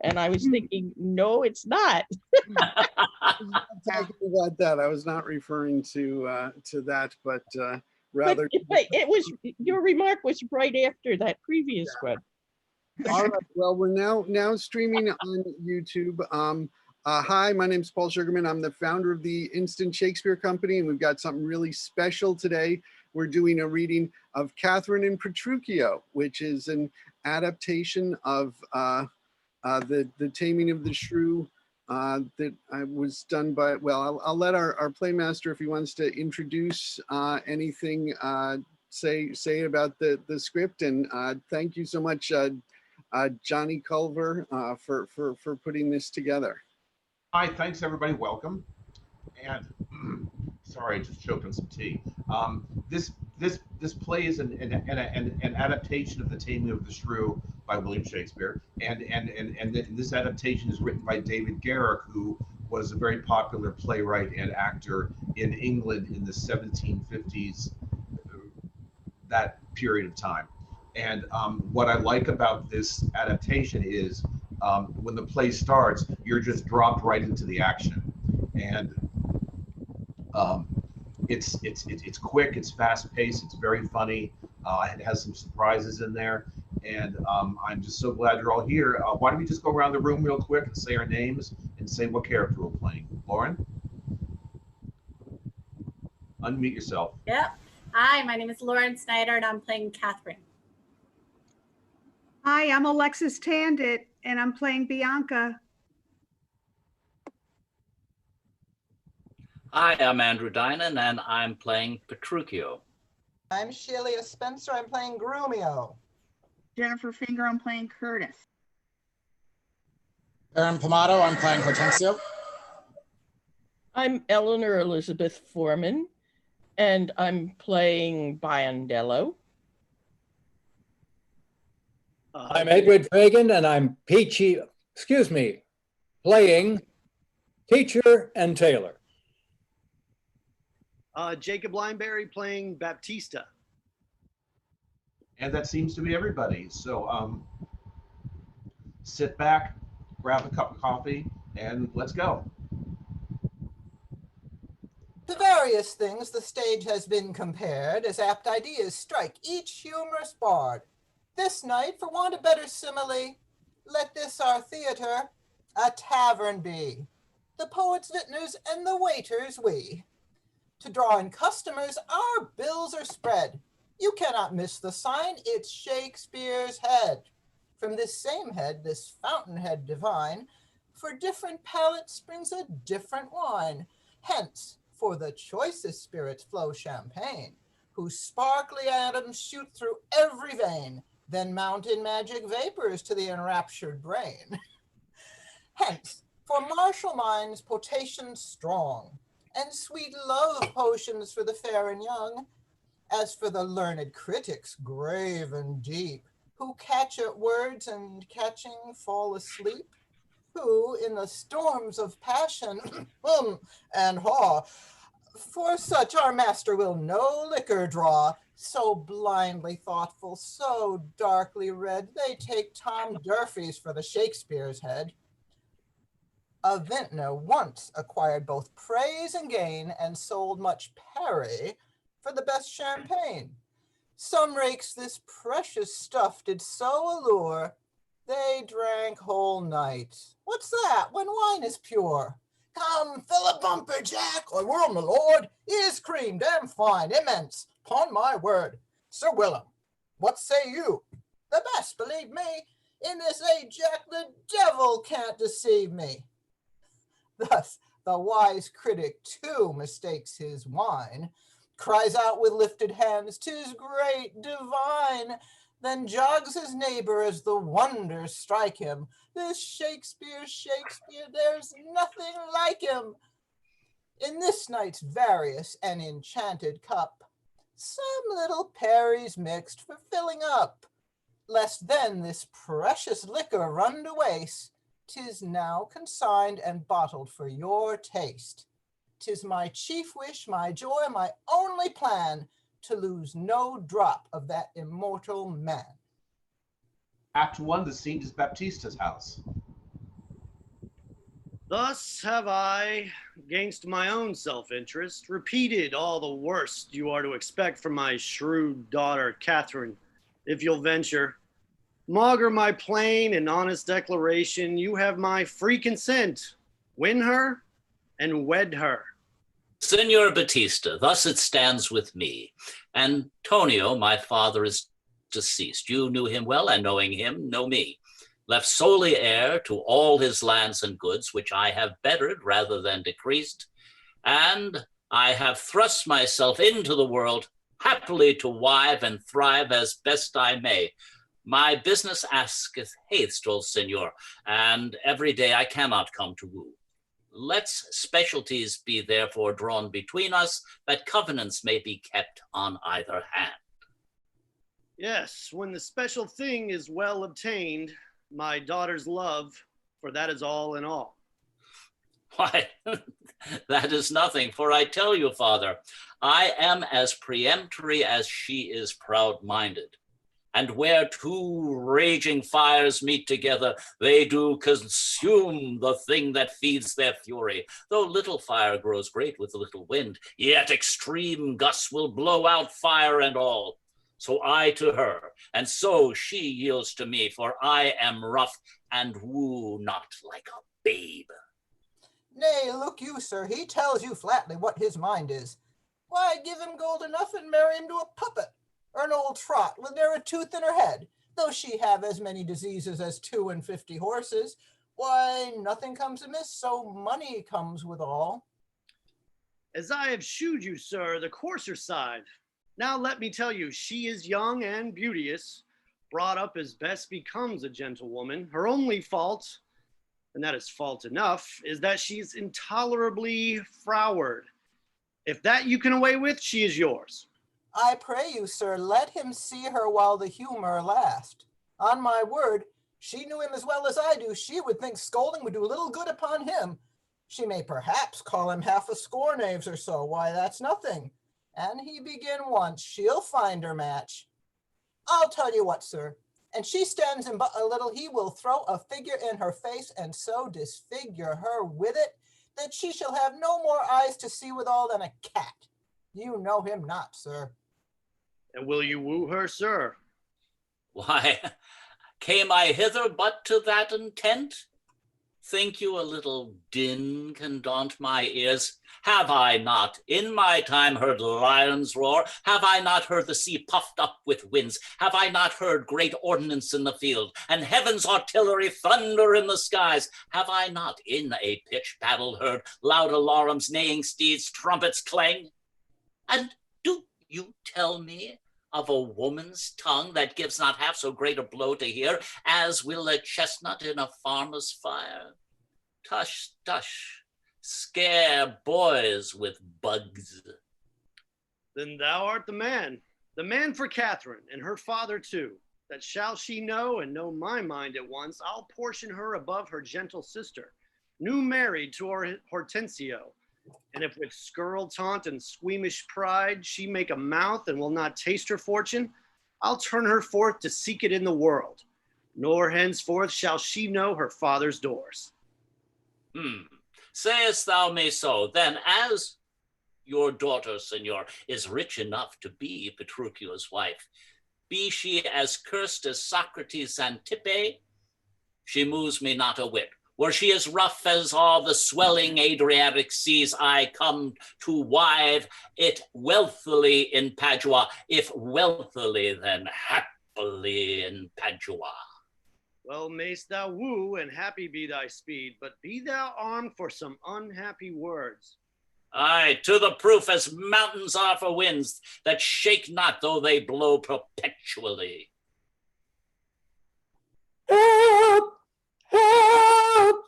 And I was thinking, no, it's not. Talking about that, I was not referring to that, but rather. But it was, your remark was right after that previous one. All right. Well, we're now streaming on YouTube. Hi, my name is Paul Sugarman. I'm the founder of the Instant Shakespeare Company, and we've got something really special today. We're doing a reading of Catherine and Petruchio, which is an adaptation of the Taming of the Shrew that was done by. Well, I'll let our playmaster, if he wants to introduce anything, say about the script. And thank you so much, Johnny Culver, for putting this together. Hi, thanks everybody. Welcome. And sorry, I just choked on some tea. This play is an adaptation of The Taming of the Shrew by William Shakespeare, and this adaptation is written by David Garrick, who was a very popular playwright and actor in England in the 1750s, that period of time. And what I like about this adaptation is when the play starts, you're just dropped right into the action, and it's quick, it's fast paced, it's very funny. It has some surprises in there, and I'm just so glad you're all here. Why don't we just go around the room real quick and say our names and say what character we're playing. Lauren, unmute yourself. Yep. Hi, my name is Lauren Snyder, and I'm playing Catherine. Hi, I'm Alexis Tandit, and I'm playing Bianca. Hi, I'm Andrew Dinan, and I'm playing Petruchio. I'm Shelia Spencer, I'm playing Grumio. Jennifer Finger, I'm playing Curtis. Aaron Pomato, I'm playing Hortensio. I'm Eleanor Elizabeth Foreman, and I'm playing Biondello. I'm Edward Fagan, and I'm playing Teacher and Taylor. Jacob Lineberry playing Baptista. And that seems to be everybody. So sit back, grab a cup of coffee, and let's go. To various things the stage has been compared, as apt ideas strike each humorous bard. This night, for want of better simile, let this our theatre a tavern be. The poets, vintners, and the waiters we. To draw in customers, our bills are spread. You cannot miss the sign, it's Shakespeare's head. From this same head, this fountainhead divine, for different palates springs a different wine. Hence, for the choicest spirits flow champagne, whose sparkly atoms shoot through every vein, then mount in magic vapors to the enraptured brain. Hence, for martial minds potations strong, and sweet love potions for the fair and young, as for the learned critics grave and deep, who catch at words and catching fall asleep, who in the storms of passion and haw, for such our master will no liquor draw, so blindly thoughtful, so darkly read, they take Tom Durfee's for the Shakespeare's head. A vintner once acquired both praise and gain, and sold much perry for the best champagne. Some rakes this precious stuff did so allure, they drank whole night. What's that when wine is pure? Come, fill a bumper, Jack, I will, my lord. Here's cream, damn fine, immense, 'pon my word. Sir Willem, what say you? The best, believe me. In this age, Jack, the devil can't deceive me. Thus, the wise critic, too, mistakes his wine, cries out with lifted hands, 'tis great, divine, then jogs his neighbor as the wonders strike him. This Shakespeare, there's nothing like him. In this night's various and enchanted cup, some little perry's mixed for filling up, lest then this precious liquor run to waste. 'Tis now consigned and bottled for your taste. 'Tis my chief wish, my joy, my only plan, to lose no drop of that immortal man. Act 1, the scene is Baptista's house. Thus have I, against my own self-interest, repeated all the worst you are to expect from my shrewd daughter, Catherine, if you'll venture. Maugre my plain and honest declaration, you have my free consent. Win her and wed her. Senor Batista, thus it stands with me. Antonio, my father, is deceased. You knew him well, and knowing him, know me. Left solely heir to all his lands and goods, which I have bettered rather than decreased. And I have thrust myself into the world, happily to wive and thrive as best I may. My business asketh haste, old senor, and every day I cannot come to woo. Let's specialties be therefore drawn between us, that covenants may be kept on either hand. Yes, when the special thing is well obtained, my daughter's love, for that is all in all. Why, that is nothing, for I tell you, father, I am as peremptory as she is proud-minded. And where two raging fires meet together, they do consume the thing that feeds their fury. Though little fire grows great with little wind, yet extreme gusts will blow out fire and all. So I to her, and so she yields to me, for I am rough and woo not like a babe. Nay, look you, sir, he tells you flatly what his mind is. Why, give him gold enough and marry him to a puppet, or an old trot with ne'er a tooth in her head, though she have as many diseases as 52 horses. Why, nothing comes amiss, so money comes withal. As I have shewed you, sir, the coarser side. Now let me tell you, she is young and beauteous, brought up as best becomes a gentlewoman. Her only fault, and that is fault enough, is that she's intolerably froward. If that you can away with, she is yours. I pray you, sir, let him see her while the humor last. On my word, she knew him as well as I do. She would think scolding would do little good upon him. She may perhaps call him half a score knaves or so. Why, that's nothing. And he begin once, she'll find her match. I'll tell you what, sir, and she stands him but a little, he will throw a figure in her face and so disfigure her with it, that she shall have no more eyes to see withal than a cat. You know him not, sir. And will you woo her, sir? Why, came I hither but to that intent? Think you a little din can daunt my ears? Have I not in my time heard lions roar? Have I not heard the sea puffed up with winds? Have I not heard great ordnance in the field, and heaven's artillery thunder in the skies? Have I not in a pitched battle heard loud alarums, neighing steeds, trumpets clang? And do you tell me of a woman's tongue that gives not half so great a blow to hear as will a chestnut in a farmer's fire? Tush, tush, scare boys with bugs. Then thou art the man for Catherine, and her father too. That shall she know, and know my mind at once, I'll portion her above her gentle sister, new married to our Hortensio. And if with scurril taunt and squeamish pride she make a mouth and will not taste her fortune, I'll turn her forth to seek it in the world, nor henceforth shall she know her father's doors. Sayest thou me so? Then as your daughter, senor, is rich enough to be Petruchio's wife, be she as cursed as Socrates' Xanthippe, she moves me not a whit. Were she as rough as all the swelling Adriatic seas, I come to wive it wealthily in Padua, if wealthily, then happily in Padua. Well, mayst thou woo, and happy be thy speed, but be thou armed for some unhappy words. Aye, to the proof as mountains are for winds that shake not though they blow perpetually. Help! Help!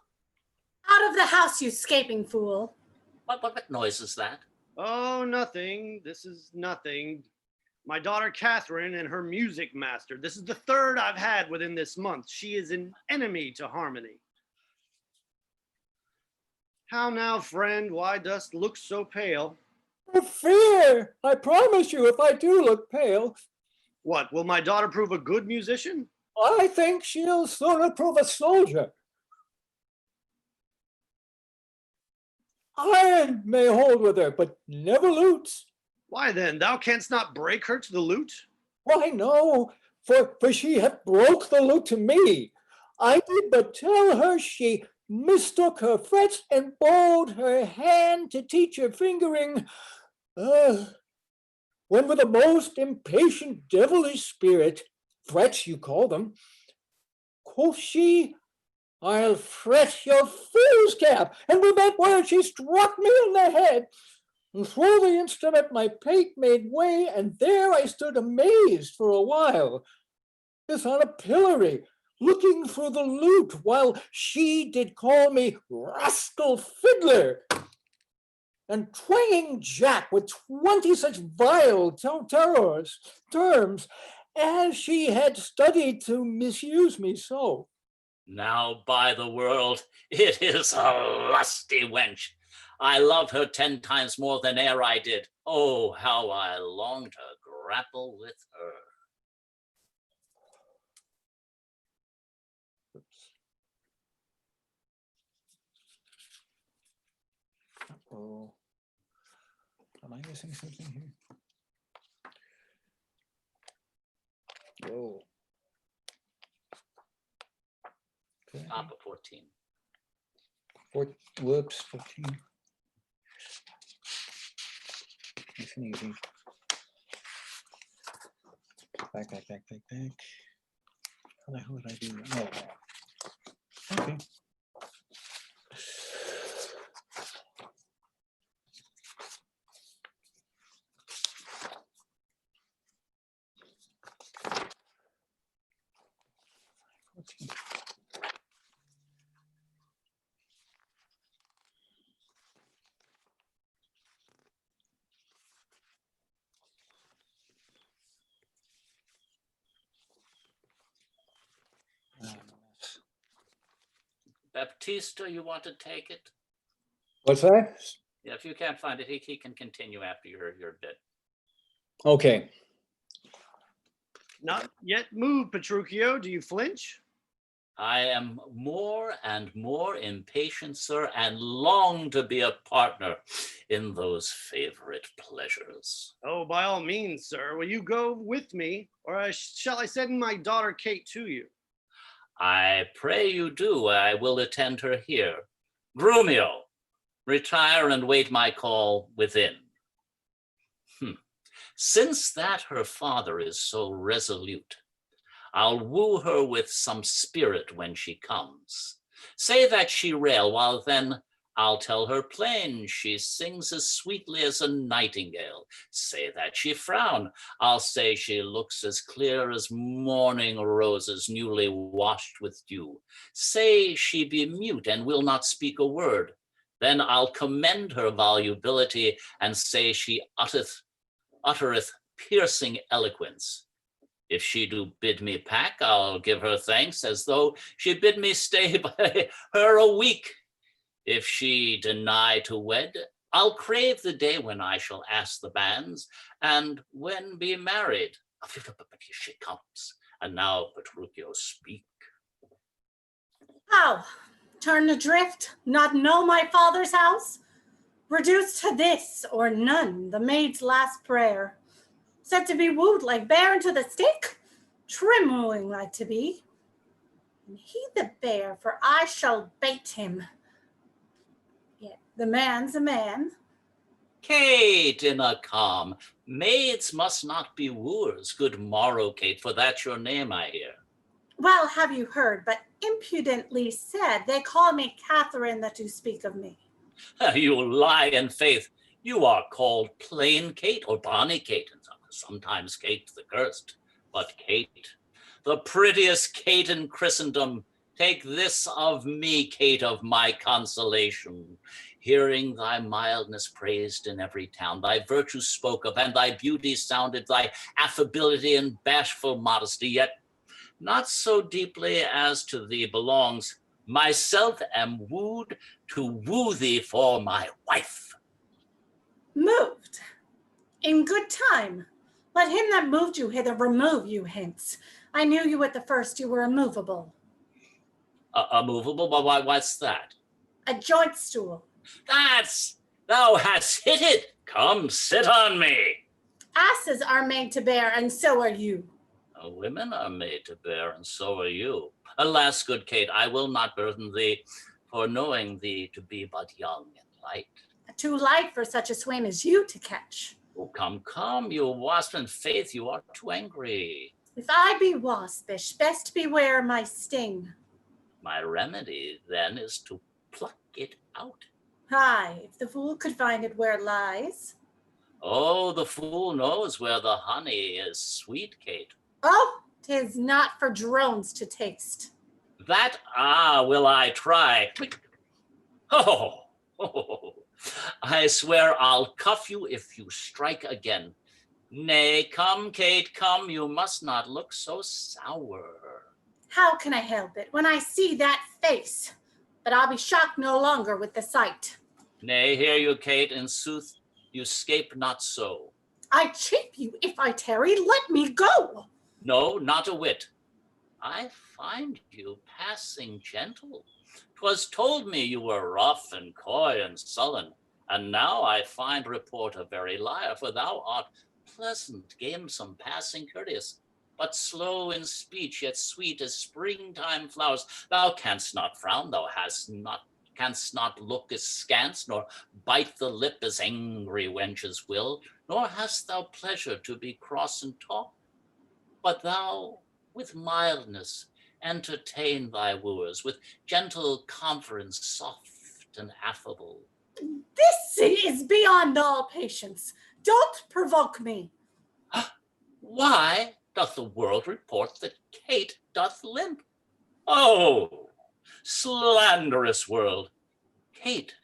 Out of the house, you scaping fool. What noise is that? Oh, nothing. This is nothing. My daughter Catherine and her music master. This is the third I've had within this month. She is an enemy to harmony. How now, friend? Why dost look so pale? For fear! I promise you, if I do look pale, What, will my daughter prove a good musician? I think she'll sooner prove a soldier. iron may hold with her, but never lutes. Why then, thou canst not break her to the lute? Why no, for she hath broke the lute to me. I did but tell her she mistook her frets and bowed her hand to teach her fingering. When with a most impatient devilish spirit, frets you call them, quoth she, I'll fret your fool's cap. And with that word she struck me on the head. And through the instrument my pate made way, and there I stood amazed for a while, as on a pillory, looking through the lute, while she did call me rascal fiddler, and twanging Jack with 20 such vile terms, as she had studied to misuse me so. Now, by the world, it is a lusty wench. I love her 10 times more than e'er I did. Oh, how I long to grapple with her. Oh, am I missing something here? Oh. Okay. Top of 14. Whoops, 14. Nice and easy. Back. How the hell did I do that? Oh. Okay. Baptista, you want to take it? What's that? Yeah, if you can't find it, he can continue after your bit. Okay. Not yet moved, Petruchio. Do you flinch? I am more and more impatient, sir, and long to be a partner in those favorite pleasures. Oh, by all means, sir. Will you go with me, or shall I send my daughter Kate to you? I pray you do. I will attend her here. Grumio, retire and wait my call within. Since that her father is so resolute, I'll woo her with some spirit when she comes. Say that she rail, while then I'll tell her plain she sings as sweetly as a nightingale. Say that she frown, I'll say she looks as clear as morning roses newly washed with dew. Say she be mute and will not speak a word, then I'll commend her volubility and say she uttereth piercing eloquence. If she do bid me pack, I'll give her thanks as though she bid me stay by her a week. If she deny to wed, I'll crave the day when I shall ask the banns, and when be married. Here she comes. And now, Petruchio, speak. How? Turn adrift? Not know my father's house? Reduced to this or none, the maid's last prayer. Said to be wooed like bear into the stick, trim wooing like to be. And he the bear, for I shall bait him. Yet the man's a man. Kate, in a calm. Maids must not be wooers. Good morrow, Kate, for that's your name, I hear. Well, have you heard, but impudently said, they call me Catherine that do speak of me. You lie in faith. You are called plain Kate or bonny Kate, and sometimes Kate the cursed. But Kate, the prettiest Kate in Christendom, take this of me, Kate, of my consolation. Hearing thy mildness praised in every town, thy virtue spoke of, and thy beauty sounded, thy affability and bashful modesty, yet not so deeply as to thee belongs. Myself am wooed to woo thee for my wife. Moved. In good time. Let him that moved you hither remove you hence. I knew you at the first you were immovable. Immovable? What's that? A joint stool. Thou hast hit it. Come, sit on me. Asses are made to bear, and so are you. Women are made to bear, and so are you. Alas, good Kate, I will not burden thee, for knowing thee to be but young and light. Too light for such a swain as you to catch. Oh, come, you wasp, in faith, you are too angry. If I be waspish, best beware my sting. My remedy, then, is to pluck it out. Aye, if the fool could find it where it lies. Oh, the fool knows where the honey is sweet, Kate. Oh, 'tis not for drones to taste. That, will I try. Oh, I swear I'll cuff you if you strike again. Nay, come, Kate, come, you must not look so sour. How can I help it when I see that face? But I'll be shocked no longer with the sight. Nay, hear you, Kate, in sooth, you scape not so. I cheap you if I tarry, let me go. No, not a whit. I find you passing gentle. 'Twas told me you were rough and coy and sullen, and now I find report a very liar, for thou art pleasant, gamesome, passing courteous, but slow in speech, yet sweet as springtime flowers. Thou canst not frown, thou canst not look askance, nor bite the lip as angry wenches will, nor hast thou pleasure to be cross in talk, but thou with mildness entertain thy wooers, with gentle conference soft and affable. This is beyond all patience. Don't provoke me. Why doth the world report that Kate doth limp? Oh, slanderous world! Kate,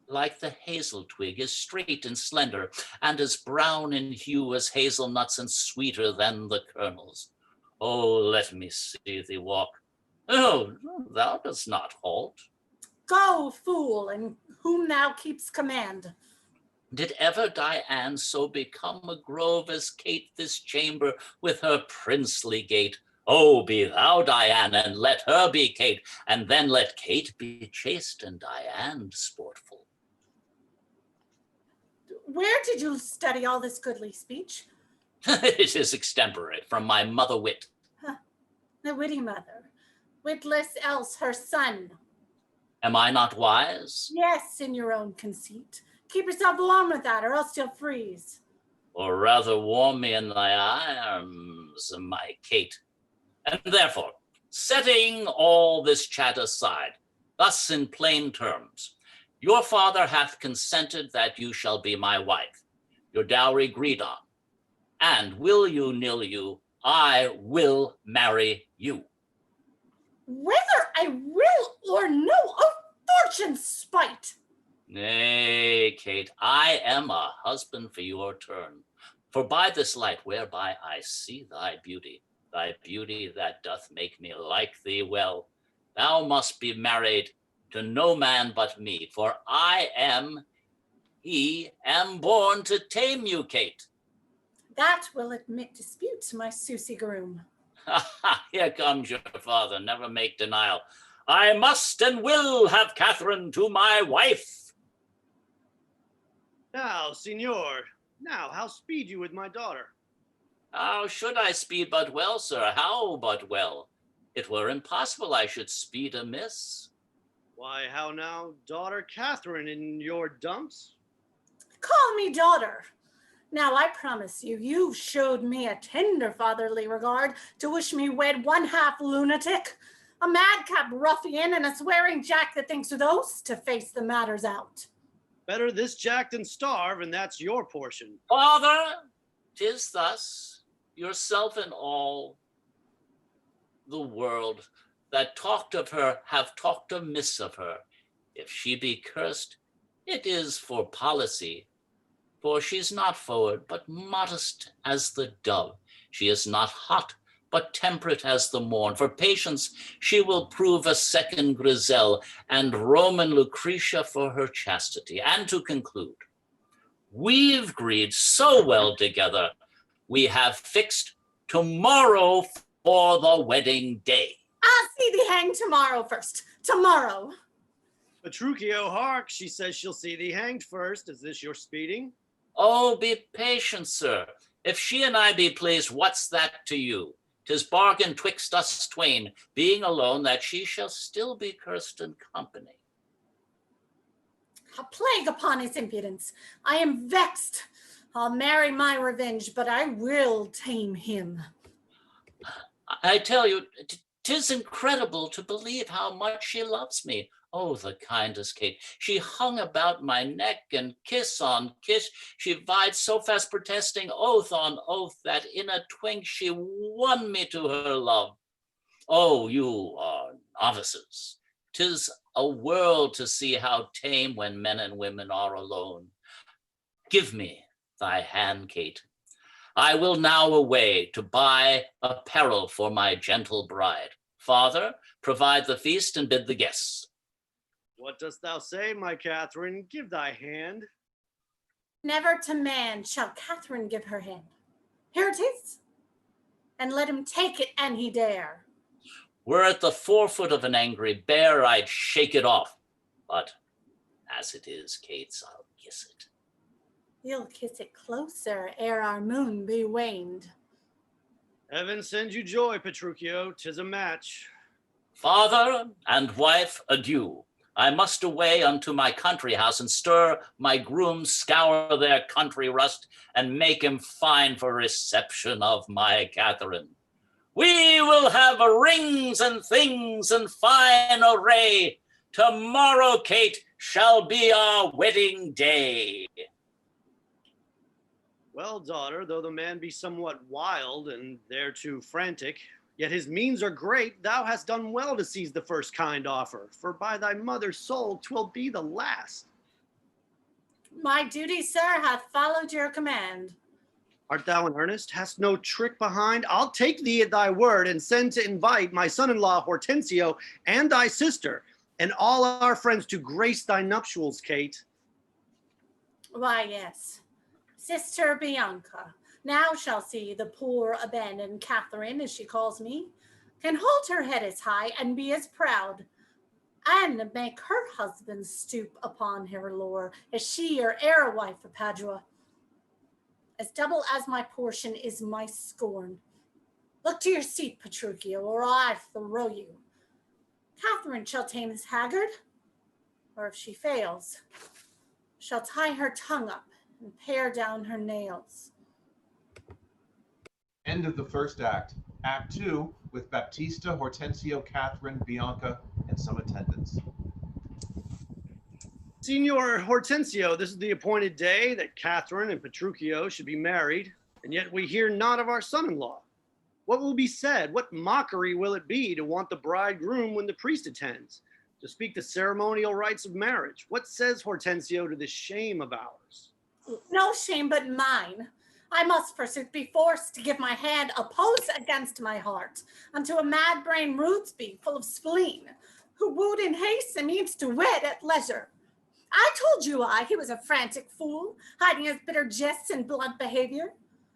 like the hazel twig, is straight and slender, and as brown in hue as hazelnuts, and sweeter than the kernels. Oh, let me see thee walk. Oh, thou dost not halt. Go, fool, and whom thou keepst command. Did ever Diane so become a grove as Kate this chamber with her princely gait? Oh, be thou Diane, and let her be Kate, and then let Kate be chaste and Diane sportful. Where did you study all this goodly speech? It is extemporate from my mother wit. The witty mother, witless else her son. Am I not wise? Yes, in your own conceit. Keep yourself warm with that, or else you'll freeze. Or rather warm me in thy arms, my Kate. And therefore, setting all this chat aside, thus in plain terms, your father hath consented that you shall be my wife, your dowry agreed on, and will you nill you, I will marry you. Whether I will or no, of fortune's spite. Nay, Kate, I am a husband for your turn. For by this light whereby I see thy beauty that doth make me like thee well, thou must be married to no man but me, for am born to tame you, Kate. That will admit dispute, my Susie groom. Here comes your father, never make denial. I must and will have Catherine to my wife. Now, Signor, now how speed you with my daughter? How should I speed but well, sir? How but well? It were impossible I should speed amiss. Why, how now, daughter Catherine in your dumps? Call me daughter. Now I promise you, you showed me a tender fatherly regard to wish me wed one half lunatic, a madcap ruffian, and a swearing jack that thinks those to face the matters out. Better this jack than starve, and that's your portion. Father, 'tis thus, yourself and all the world that talked of her have talked amiss of her. If she be cursed, it is for policy. For she's not forward, but modest as the dove. She is not hot, but temperate as the morn. For patience, she will prove a second Griselle, and Roman Lucretia for her chastity. And to conclude, we've agreed so well together, we have fixed tomorrow for the wedding day. I'll see thee hang tomorrow first. Tomorrow. Petruchio, hark, she says she'll see thee hanged first. Is this your speeding? Oh, be patient, sir. If she and I be pleased, what's that to you? 'Tis bargain twixt us twain, being alone, that she shall still be cursed in company. A plague upon his impudence. I am vexed. I'll marry my revenge, but I will tame him. I tell you, 'tis incredible to believe how much she loves me. Oh, the kindest Kate. She hung about my neck, and kiss on kiss she vied, so fast protesting oath on oath, that in a twink she won me to her love. Oh, you are novices. 'Tis a world to see how tame when men and women are alone. Give me thy hand, Kate. I will now away to buy apparel for my gentle bride. Father, provide the feast and bid the guests. What dost thou say, my Catherine? Give thy hand. Never to man shall Catherine give her hand. Here it is, and let him take it an he dare. Were it the forefoot of an angry bear, I'd shake it off. But as it is, Kate's, I'll kiss it. You'll kiss it closer ere our moon be waned. Heaven send you joy, Petruchio. 'Tis a match. Father and wife, adieu. I must away unto my country house and stir my grooms, scour their country rust, and make him fine for reception of my Catherine. We will have rings and things and fine array. Tomorrow, Kate, shall be our wedding day. Well, daughter, though the man be somewhat wild and thereto frantic, yet his means are great. Thou hast done well to seize the first kind offer, for by thy mother's soul 'twill be the last. My duty, sir, hath followed your command. Art thou in earnest? Hast no trick behind? I'll take thee at thy word and send to invite my son-in-law Hortensio and thy sister and all our friends to grace thy nuptials, Kate. Why, yes. Sister Bianca now shall see the poor abandoned Catherine, as she calls me, can hold her head as high and be as proud, and make her husband stoop upon her lore, as she your heir wife of Padua. As double as my portion is my scorn. Look to your seat, Petruchio, or I throw you. Catherine shall tame this haggard, or if she fails, shall tie her tongue up and pare down her nails. End of the first act. Act 2 with Baptista, Hortensio, Catherine, Bianca, and some attendants. Signor Hortensio, this is the appointed day that Catherine and Petruchio should be married, and yet we hear not of our son-in-law. What will be said? What mockery will it be to want the bridegroom when the priest attends, to speak the ceremonial rites of marriage? What says Hortensio to this shame of ours? No shame but mine. I must, forsooth, be forced to give my hand oppose against my heart unto a mad-brained Rudesby full of spleen, who wooed in haste and means to wed at leisure. I told you he was a frantic fool, hiding his bitter jests and blunt behavior.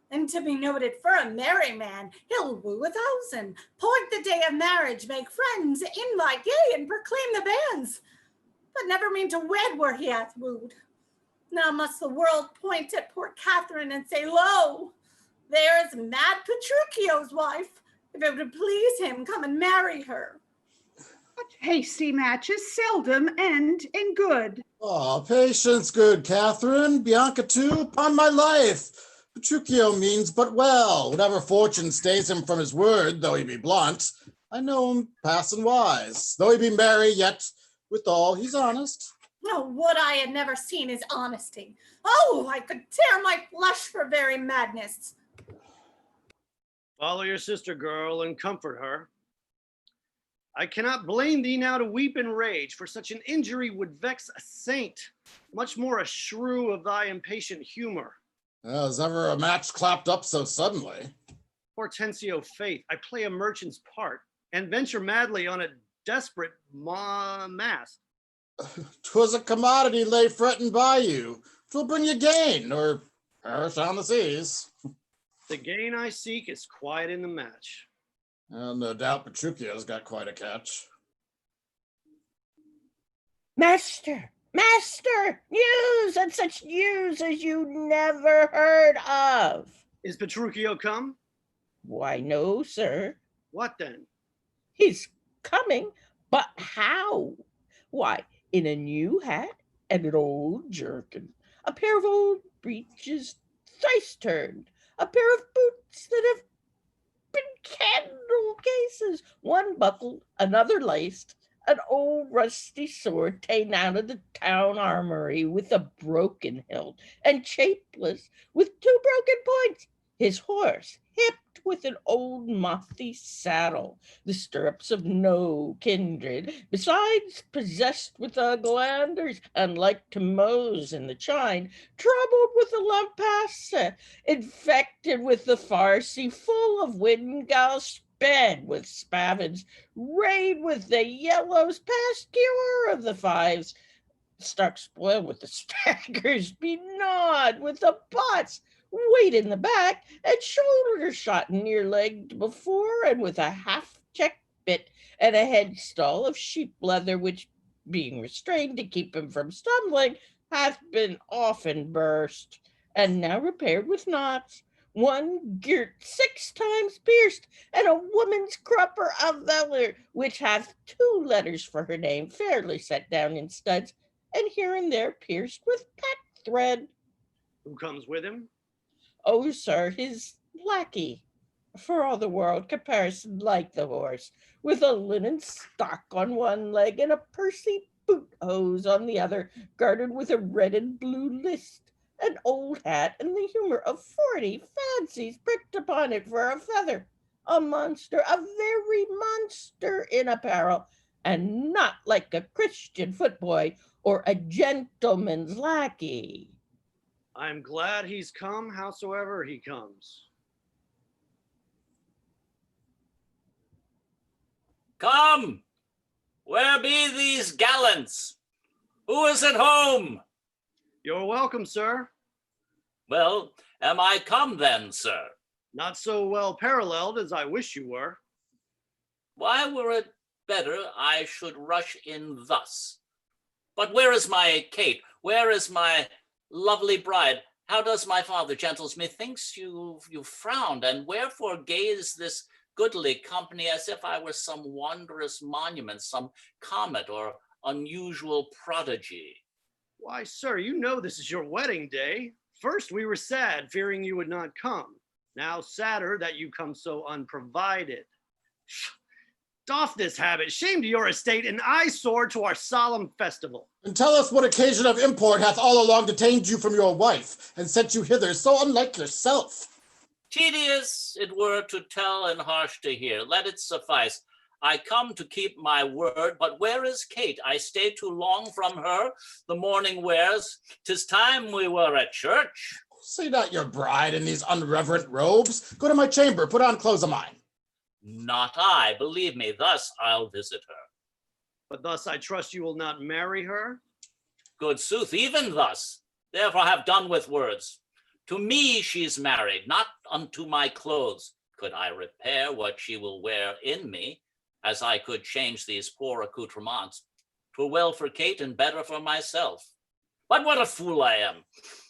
And to be noted for a merry man, he'll woo 1,000, point the day of marriage, make friends, invite, yea, and proclaim the banns, but never mean to wed where he hath wooed. Now must the world point at poor Catherine and say, lo, there is mad Petruchio's wife. If it would please him, come and marry her. But hasty matches seldom end in good. Oh, patience, good Catherine. Bianca too, upon my life. Petruchio means but well. Whatever fortune stays him from his word, though he be blunt, I know him passing wise. Though he be merry, yet withal he's honest. Oh, would I had never seen his honesty. Oh, I could tear my flesh for very madness. Follow your sister, girl, and comfort her. I cannot blame thee now to weep in rage, for such an injury would vex a saint, much more a shrew of thy impatient humor. Has ever a match clapped up so suddenly? Hortensio, faith, I play a merchant's part, and venture madly on a desperate mask. 'Twas a commodity lay fretting by you. 'Twill bring you gain, or perish on the seas. The gain I seek is quiet in the match. And no doubt Petruchio's got quite a catch. Master, master, news, and such news as you never heard of. Is Petruchio come? Why, no, sir. What then? He's coming, but how? Why, in a new hat and an old jerkin, a pair of old breeches thrice turned, a pair of boots that have been candle cases, one buckled, another laced, an old rusty sword ta'en out of the town armory with a broken hilt, and shapeless, with two broken points, his horse hipped with an old mothy saddle, the stirrups of no kindred, besides possessed with glanders, and like to Mose in the chine, troubled with the lampasa, infected with the farcy, full of windgall, sped with spavins, rayed with the yellows, past cure of the fives, stark spoiled with the staggers, benawed with the butts, weight in the back, and shoulder shot near-legged before, and with a half-check bit and a headstall of sheep leather, which, being restrained to keep him from stumbling, hath been often burst, and now repaired with knots, one girt 6 times pierced, and a woman's crupper of valor, which hath 2 letters for her name fairly set down in studs, and here and there pierced with pack thread. Who comes with him? Oh, sir, his lackey, for all the world comparison like the horse, with a linen stock on one leg and a pursy boot hose on the other, guarded with a red and blue list, an old hat, and the humor of 40 fancies pricked upon it for a feather, a monster, a very monster in apparel, and not like a Christian footboy or a gentleman's lackey. I'm glad he's come, howsoever he comes. Come, where be these gallants? Who is at home? You're welcome, sir. Well, am I come then, sir? Not so well paralleled as I wish you were. Why were it better I should rush in thus? But where is my Kate? Where is my lovely bride? How does my father, gentles, methinks you frowned, and wherefore gaze this goodly company as if I were some wondrous monument, some comet or unusual prodigy? Why, sir, you know this is your wedding day. First we were sad, fearing you would not come. Now sadder that you come so unprovided. Doff this habit, shame to your estate, and eyesore to our solemn festival. And tell us what occasion of import hath all along detained you from your wife, and sent you hither so unlike yourself. Tedious it were to tell and harsh to hear. Let it suffice. I come to keep my word, but where is Kate? I stay too long from her. The morning wears. 'Tis time we were at church. See not your bride in these unreverent robes. Go to my chamber, put on clothes of mine. Not I, believe me, thus I'll visit her. But thus I trust you will not marry her? Good sooth, even thus. Therefore have done with words. To me she's married, not unto my clothes. Could I repair what she will wear in me, as I could change these poor accoutrements, 'twere well for Kate and better for myself. But what a fool I am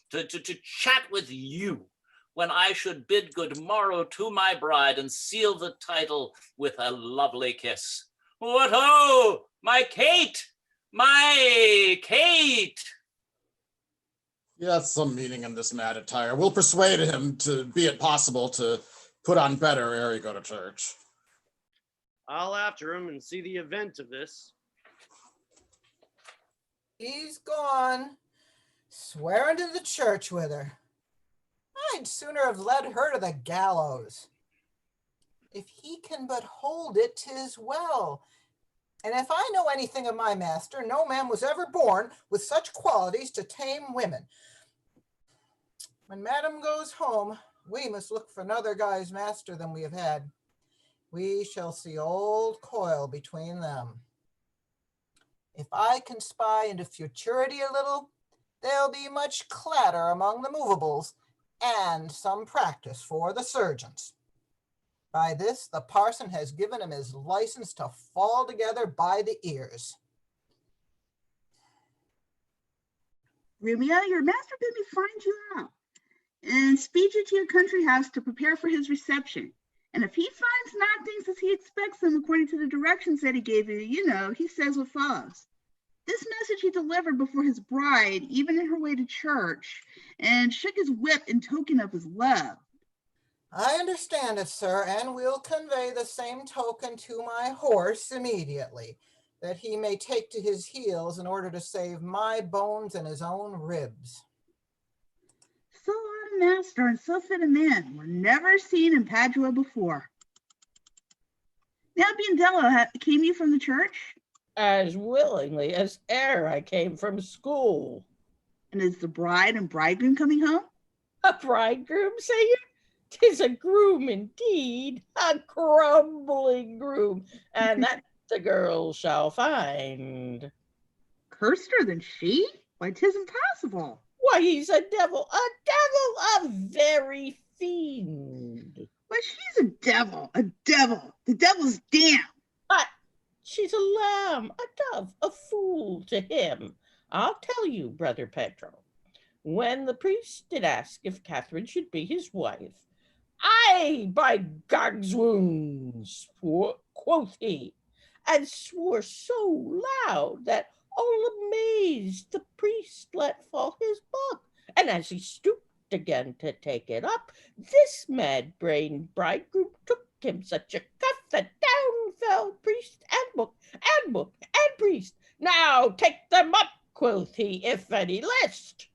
to chat with you, when I should bid good morrow to my bride and seal the title with a lovely kiss. What ho, my Kate, my Kate! He hath some meaning in this mad attire. We'll persuade him to be it possible to put on better ere he go to church. I'll after him and see the event of this. He's gone, swearing to the church with her. I'd sooner have led her to the gallows. If he can but hold it, 'tis well. And if I know anything of my master, no man was ever born with such qualities to tame women. When madam goes home, we must look for another guy's master than we have had. We shall see old Coil between them. If I can spy into futurity a little, there'll be much clatter among the movables, and some practice for the surgeons. By this, the parson has given him his license to fall together by the ears. Romeo, your master bid me find you out and speed you to your country house to prepare for his reception. And if he finds not things as he expects them according to the directions that he gave you, he says what follows. This message he delivered before his bride, even in her way to church, and shook his whip in token of his love. I understand it, sir, and will convey the same token to my horse immediately, that he may take to his heels in order to save my bones and his own ribs. So odd a master and so fit a man were never seen in Padua before. Now, Biondello, came you from the church? As willingly as e'er I came from school. And is the bride and bridegroom coming home? A bridegroom, say you? 'Tis a groom indeed, a crumbling groom, and that the girl shall find. Curster than she? Why, 'tis impossible. Why, he's a devil, a very fiend. Why, she's a devil. The devil's damned. But she's a lamb, a dove, a fool to him. I'll tell you, brother Petro, when the priest did ask if Catherine should be his wife, "Aye, by Gog's wounds," quoth he, and swore so loud that all amazed the priest let fall his book, and as he stooped again to take it up, this mad-brained bridegroom took him such a cuff that down fell priest and book and priest. "Now take them up," quoth he, "if any list."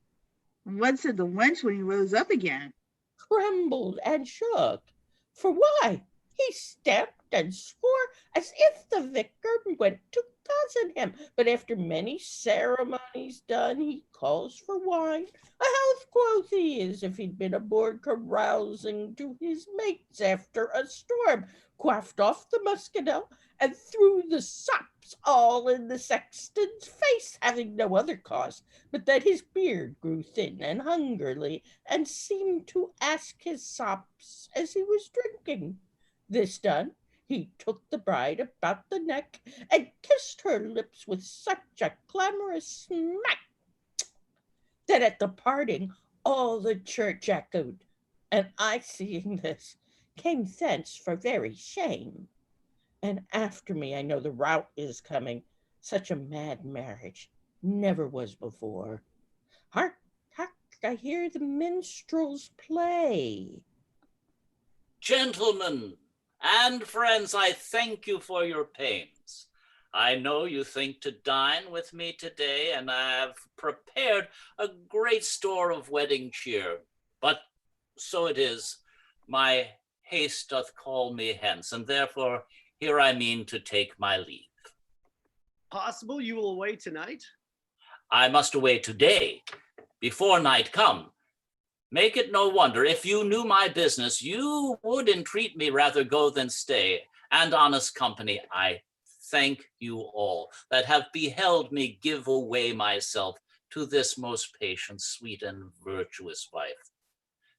What said the wench when he rose up again? Trembled and shook. For why? He stamped and swore as if the vicar went to cozen him. But after many ceremonies done, he calls for wine. "A health," quoth he, as if he'd been aboard carousing to his mates after a storm, quaffed off the muscadel, and threw the sops all in the sexton's face, having no other cause but that his beard grew thin and hungerly, and seemed to ask his sops as he was drinking. This done, he took the bride about the neck and kissed her lips with such a clamorous smack that at the parting all the church echoed, and I, seeing this, came thence for very shame. And after me I know the rout is coming. Such a mad marriage never was before. Hark, hark, I hear the minstrels play. Gentlemen and friends, I thank you for your pains. I know you think to dine with me today, and I have prepared a great store of wedding cheer. But so it is, my haste doth call me hence, and therefore here I mean to take my leave. Possible you will away tonight? I must away today, before night come. Make it no wonder, if you knew my business, you would entreat me rather go than stay. And honest company, I thank you all that have beheld me give away myself to this most patient, sweet, and virtuous wife.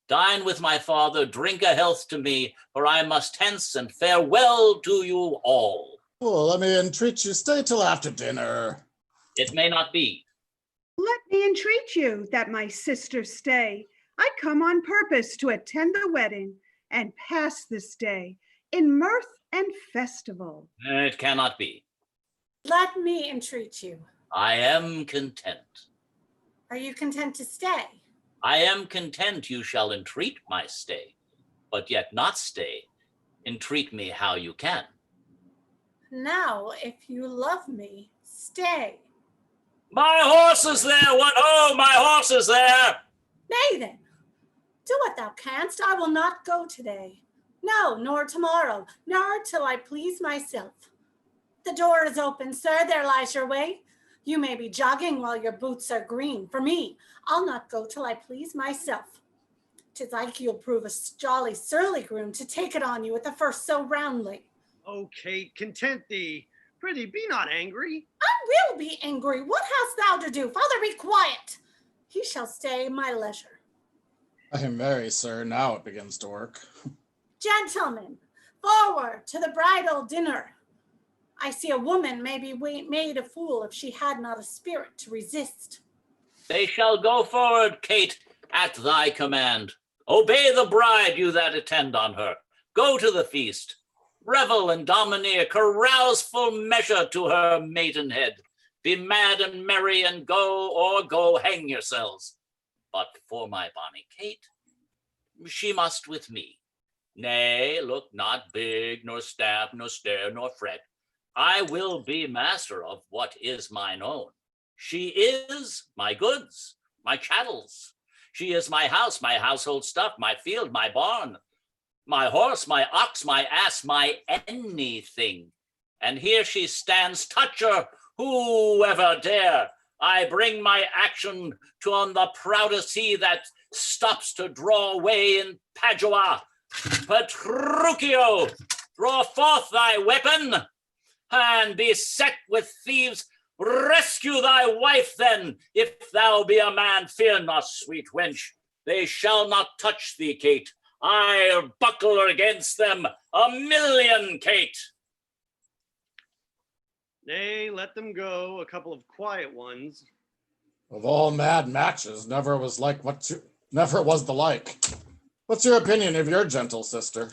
Dine with my father, drink a health to me, for I must hence, and farewell to you all. Oh, let me entreat you, stay till after dinner. It may not be. Let me entreat you that my sister stay. I come on purpose to attend the wedding and pass this day in mirth and festival. It cannot be. Let me entreat you. I am content. Are you content to stay? I am content you shall entreat my stay, but yet not stay. Entreat me how you can. Now, if you love me, stay. My horse is there! What ho! My horse is there! Nay then, do what thou canst. I will not go today. No, nor tomorrow, nor till I please myself. The door is open, sir. There lies your way. You may be jogging while your boots are green. For me, I'll not go till I please myself. 'Tis like you'll prove a jolly surly groom to take it on you at the first so roundly. Oh, Kate, content thee. Prithee, be not angry. I will be angry. What hast thou to do? Father, be quiet. He shall stay my leisure. I am merry, sir. Now it begins to work. Gentlemen, forward to the bridal dinner. I see a woman may be made a fool if she had not a spirit to resist. They shall go forward, Kate, at thy command. Obey the bride, you that attend on her. Go to the feast. Revel and domineer, carouse full measure to her maidenhead. Be mad and merry and go hang yourselves. But for my bonny Kate, she must with me. Nay, look not big, nor stab, nor stare, nor fret. I will be master of what is mine own. She is my goods, my chattels. She is my house, my household stuff, my field, my barn, my horse, my ox, my ass, my anything. And here she stands, touch her, whoever dare. I bring my action to on the proudest he that stops to draw away in Padua. Petruchio, draw forth thy weapon, and beset with thieves, rescue thy wife then. If thou be a man, fear not, sweet wench. They shall not touch thee, Kate. I'll buckle against them 1,000,000, Kate. Nay, let them go, a couple of quiet ones. Of all mad matches, never was the like. What's your opinion of your gentle sister?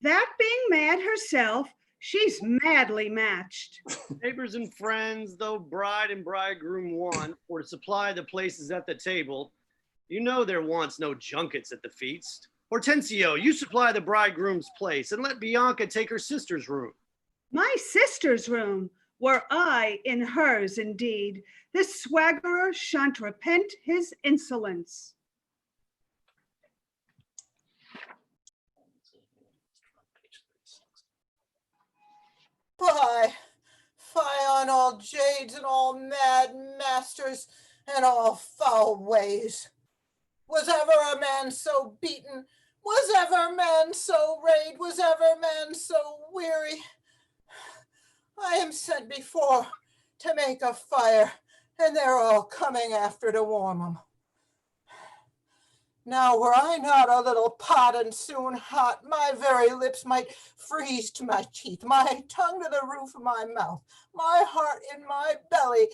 That being mad herself, she's madly matched. Neighbors and friends, though bride and bridegroom want, or to supply the places at the table, you know there wants no junkets at the feast. Hortensio, you supply the bridegroom's place, and let Bianca take her sister's room. My sister's room, were I in hers indeed, this swaggerer shan't repent his insolence. Fie on all jades and all mad masters and all foul ways. Was ever a man so beaten? Was ever man so rayed? Was ever man so weary? I am sent before to make a fire, and they're all coming after to warm 'em. Now were I not a little pot and soon hot, my very lips might freeze to my teeth, my tongue to the roof of my mouth, my heart in my belly.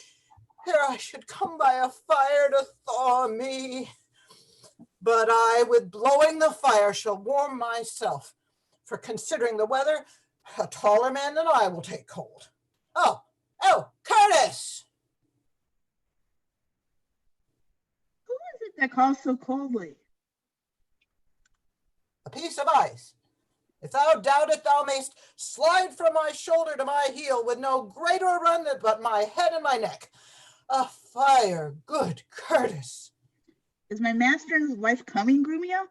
Here I should come by a fire to thaw me. But I with blowing the fire shall warm myself, for considering the weather, a taller man than I will take cold. Oh, Curtis! Who is it that calls so coldly? A piece of ice. If thou doubt it, thou mayst slide from my shoulder to my heel with no greater run than but my head and my neck. A fire, good Curtis. Is my master and his wife coming, Grumio?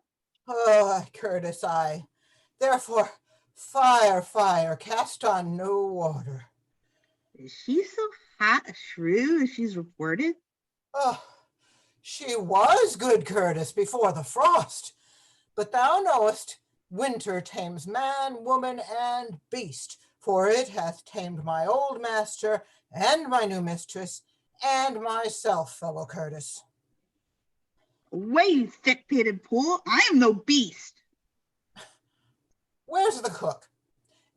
Oh, Curtis, I. Therefore, fire, cast on no water. Is she so hot a shrew as she's reported? Oh, she was good Curtis before the frost. But thou knowest, winter tames man, woman, and beast, for it hath tamed my old master and my new mistress and myself, fellow Curtis. Away, you thick-pitted pool. I am no beast. Where's the cook?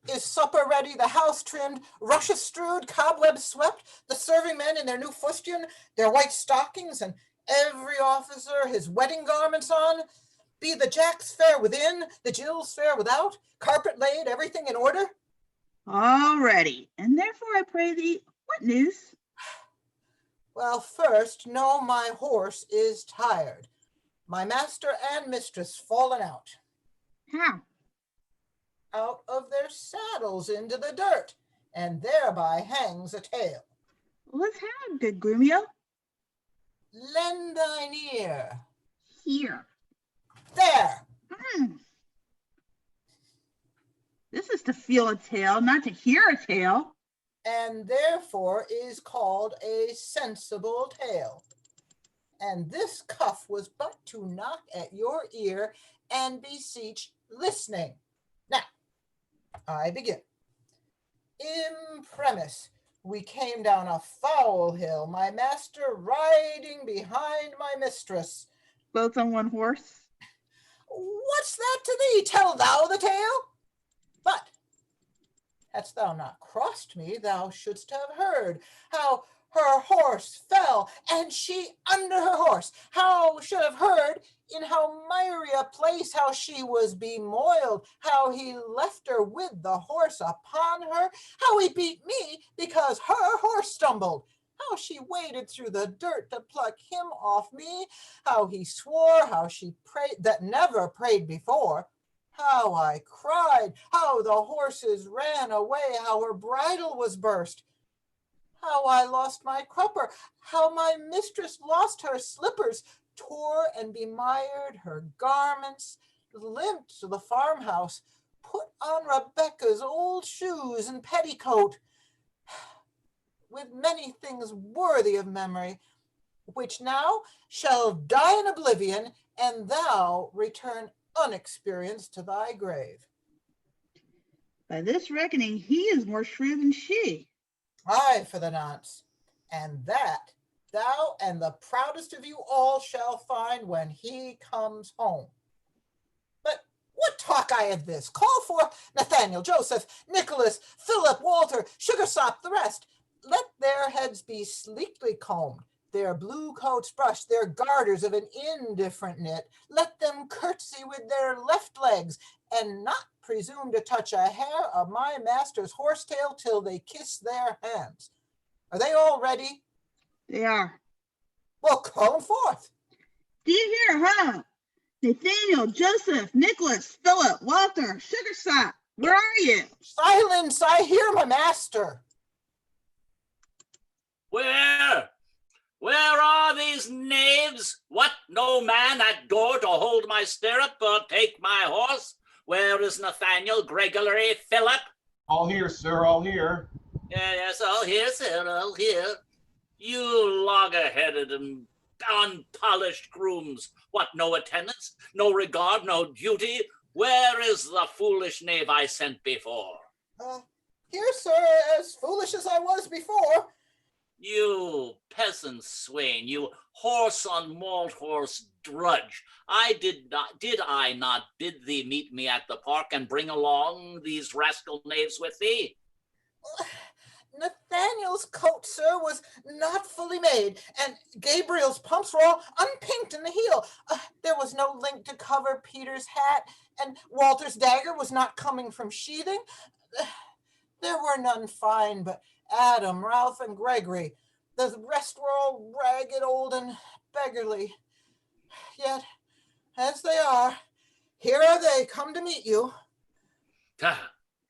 Is supper ready, the house trimmed, rushes strewed, cobwebs swept, the serving men in their new fustian, their white stockings, and every officer his wedding garments on? Be the jacks fair within, the Jills fair without, carpet laid, everything in order? All ready. And therefore I pray thee, what news? Well, first, know my horse is tired. My master and mistress fallen out. How? Out of their saddles into the dirt, and thereby hangs a tale. Let's have, good Grumio. Lend thine ear. Here. There. This is to feel a tale, not to hear a tale. And therefore is called a sensible tale. And this cuff was but to knock at your ear and beseech listening. Now, I begin. Impremise, we came down a foul hill, my master riding behind my mistress. Both on one horse? What's that to thee? Tell thou the tale. But hadst thou not crossed me, thou shouldst have heard how Her horse fell, and she under her horse. How should have heard in how miry a place, how she was bemoiled, how he left her with the horse upon her, how he beat me because her horse stumbled, how she waded through the dirt to pluck him off me, how he swore, how she prayed that never prayed before, how I cried, how the horses ran away, how her bridle was burst, how I lost my crupper, how my mistress lost her slippers, tore and bemired her garments, limped to the farmhouse, put on Rebecca's old shoes and petticoat, with many things worthy of memory, which now shall die in oblivion, and thou return unexperienced to thy grave. By this reckoning, he is more shrewd than she. Aye, for the nonce, and that thou and the proudest of you all shall find when he comes home. But what talk I of this? Call for Nathaniel, Joseph, Nicholas, Philip, Walter, Sugarsop, the rest. Let their heads be sleekly combed, their blue coats brushed, their garters of an indifferent knit. Let them curtsy with their left legs, and not presume to touch a hair of my master's horsetail till they kiss their hands. Are they all ready? They are. Well, call them forth. Do you hear, huh? Nathaniel, Joseph, Nicholas, Philip, Walter, Sugarsop, where are you? Silence, I hear my master. Where? Where are these knaves? What, no man at door to hold my stirrup or take my horse? Where is Nathaniel, Gregory, Philip? All here, sir, all here. Yes, all here, sir, all here. You logger-headed and unpolished grooms. What, no attendance, no regard, no duty? Where is the foolish knave I sent before? Here, sir, as foolish as I was before. You peasant swain, you horse on malt horse drudge, did I not bid thee meet me at the park and bring along these rascal knaves with thee? Nathaniel's coat, sir, was not fully made, and Gabriel's pumps were all unpinked in the heel. There was no link to cover Peter's hat, and Walter's dagger was not coming from sheathing. There were none fine but Adam, Ralph, and Gregory. The rest were all ragged, old, and beggarly. Yet, as they are, here are they come to meet you.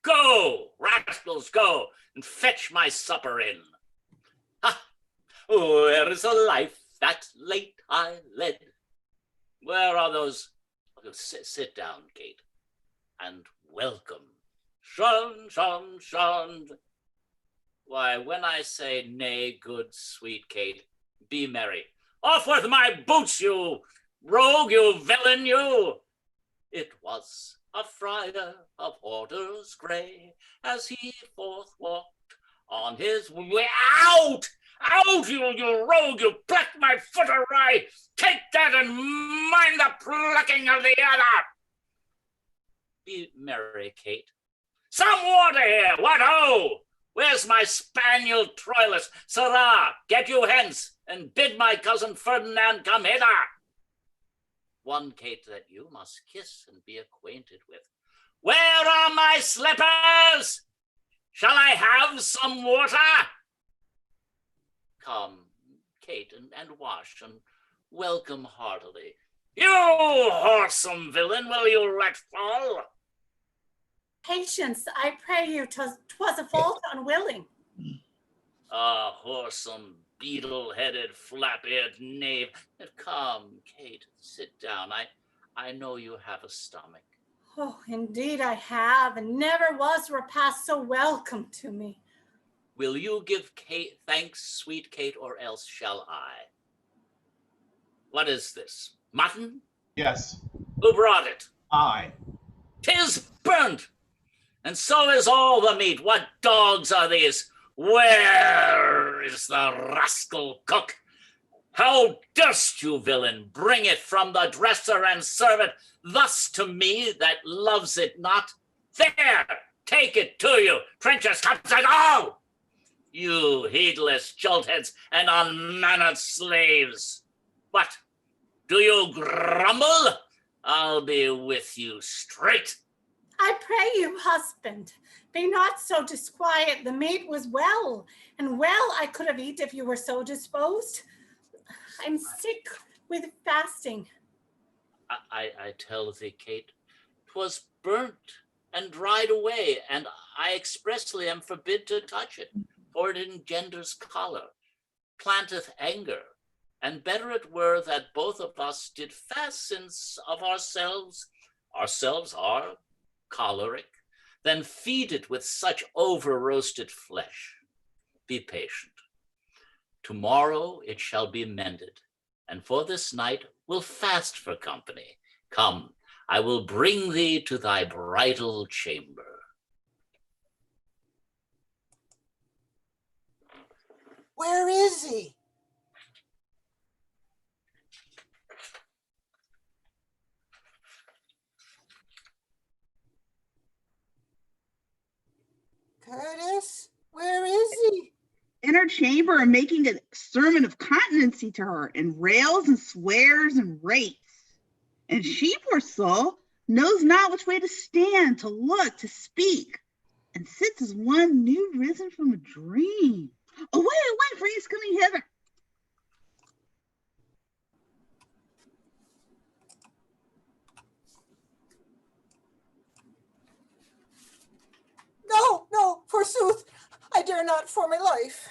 Go, rascals, go, and fetch my supper in. Where is the life that late I led? Where are those? Sit down, Kate, and welcome. Shun. Why, when I say nay, good sweet Kate, be merry. Off with my boots, you rogue, you villain, you! It was a friar of orders gray, as he forth walked on his way. Out! Out, you rogue, you plucked my foot awry! Take that and mind the plucking of the other! Be merry, Kate. Some water here, what ho! Where's my spaniel Troilus? Sirrah, get you hence, and bid my cousin Ferdinand come hither. One Kate that you must kiss and be acquainted with. Where are my slippers? Shall I have some water? Come, Kate, and wash, and welcome heartily. You whoresome villain, will you let fall? Patience, I pray you, 'twas a fault unwilling. Whoresome, beetle-headed, flap-eared knave. Come, Kate, sit down. I know you have a stomach. Oh, indeed I have, and never was repast so welcome to me. Will you give Kate thanks, sweet Kate, or else shall I? What is this? Mutton? Yes. Who brought it? I. 'Tis burnt, and so is all the meat. What dogs are these? Where is the rascal cook? How durst you, villain, bring it from the dresser and serve it thus to me that loves it not? There, take it to you. Trenchers, cups, and all! you heedless joltheads and unmannered slaves. What, do you grumble? I'll be with you straight. I pray you, husband, be not so disquiet. The meat was well, and well I could have eat if you were so disposed. I'm sick with fasting. I tell thee, Kate, 'twas burnt and dried away, and I expressly am forbid to touch it, for it engenders choler, planteth anger, and better it were that both of us did fast, since of ourselves are choleric, than feed it with such over-roasted flesh. Be patient. Tomorrow it shall be mended, and for this night we'll fast for company. Come, I will bring thee to thy bridal chamber. Where is he? Curtis, where is he? In her chamber and making a sermon of continency to her, and rails and swears and rates. And she, poor soul, knows not which way to stand, to look, to speak, and sits as one new risen from a dream. Away, for he is coming hither. No, forsooth, I dare not for my life.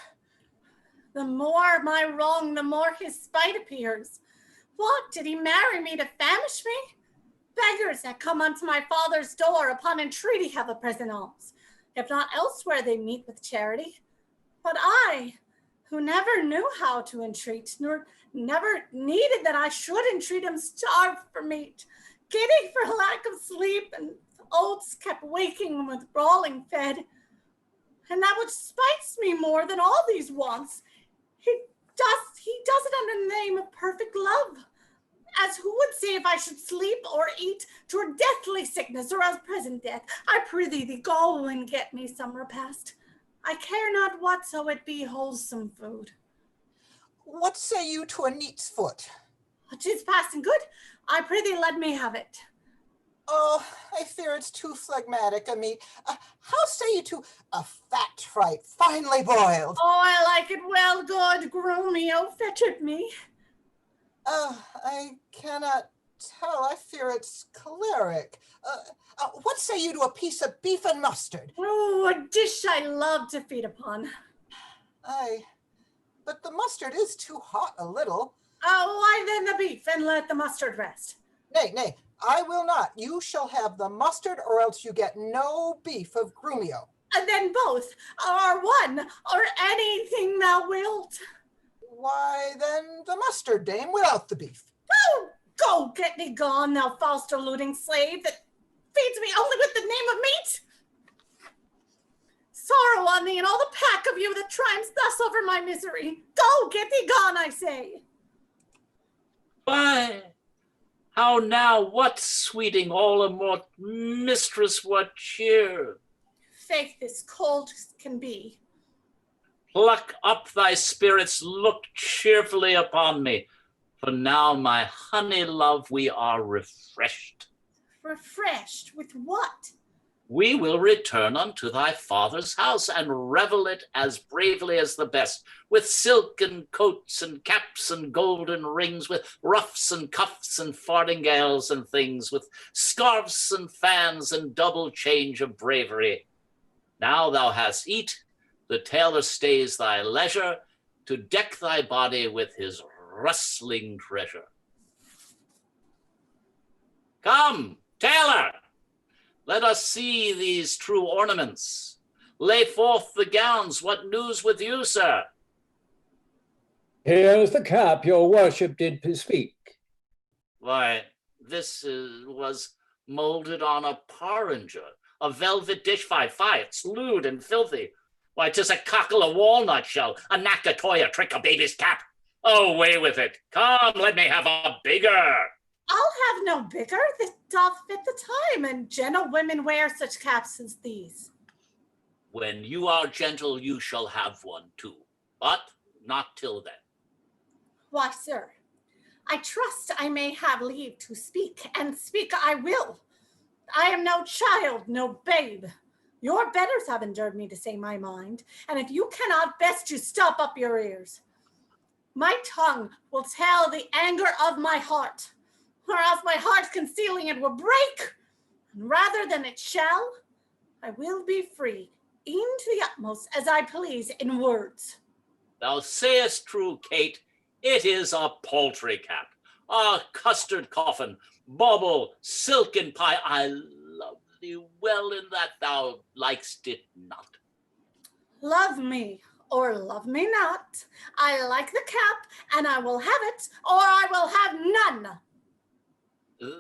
The more my wrong, the more his spite appears. What, did he marry me to famish me? Beggars that come unto my father's door upon entreaty have a present alms. If not elsewhere, they meet with charity. But I, who never knew how to entreat, nor never needed that I should entreat him, starved for meat, giddy for lack of sleep, and oats kept waking with brawling fed. And that which spites me more than all these wants, he does it under the name of perfect love. As who would say, if I should sleep or eat, 'twere deathly sickness, or else present death. I prithee thee, go and get me some repast. I care not what, so it be wholesome food. What say you to a neat's foot? 'Tis passing good. I prithee let me have it. Oh, I fear it's too phlegmatic a meat. How say you to a fat tripe, finely boiled? Oh, I like it well, good Grumio, fetch it me. I cannot tell. I fear it's choleric. What say you to a piece of beef and mustard? Oh, a dish I love to feed upon. Aye, but the mustard is too hot a little. Oh, why then the beef, and let the mustard rest. Nay, I will not. You shall have the mustard, or else you get no beef of Grumio. And then both, or one, or anything thou wilt. Why, then the mustard, dame, without the beef. Oh, go get thee gone, thou false deluding slave that feeds me only with the name of meat. Sorrow on thee and all the pack of you that triumphs thus over my misery. Go get thee gone, I say. Why, how now, what sweeting all a more mistress, what cheer? Faith, this cold as can be. Pluck up thy spirits, look cheerfully upon me, for now, my honey love, we are refreshed. Refreshed with what? We will return unto thy father's house and revel it as bravely as the best, with silken coats and caps and golden rings, with ruffs and cuffs and fardingales and things, with scarfs and fans and double change of bravery. Now thou hast eat, the tailor stays thy leisure to deck thy body with his rustling treasure. Come, tailor, let us see these true ornaments. Lay forth the gowns. What news with you, sir? Here's the cap your worship did bespeak. Why, this was molded on a porringer, a velvet dish, fie, it's lewd and filthy. Why, 'tis a cockle of walnut shell, a nakatoya trick, a baby's cap. Away with it. Come, let me have a bigger. I'll have no bigger. This doth fit the time, and gentlewomen wear such caps as these. When you are gentle, you shall have one too, but not till then. Why, sir, I trust I may have leave to speak, and speak I will. I am no child, no babe. Your betters have endured me to say my mind, and if you cannot, best you stop up your ears. My tongue will tell the anger of my heart, or else my heart concealing it will break, and rather than it shall, I will be free, e'en to the utmost as I please in words. Thou sayest true, Kate. It is a paltry cap, a custard coffin, bauble, silken pie. I love thee well in that thou likest it not. Love me or love me not, I like the cap, and I will have it, or I will have none.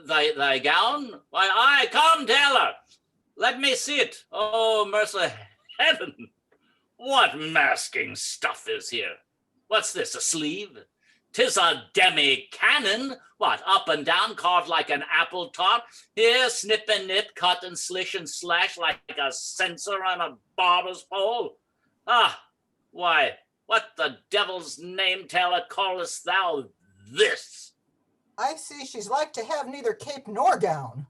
Thy gown? Why, aye, come, tailor. Let me see it. Oh, mercy heaven. What masking stuff is here? What's this, a sleeve? 'Tis a demi-cannon. What, up and down, carved like an apple tart? Here, snip and knit, cut and slish and slash like a censer on a barber's pole. Ah, why, what the devil's name, tailor, callest thou this? I see she's like to have neither cape nor gown.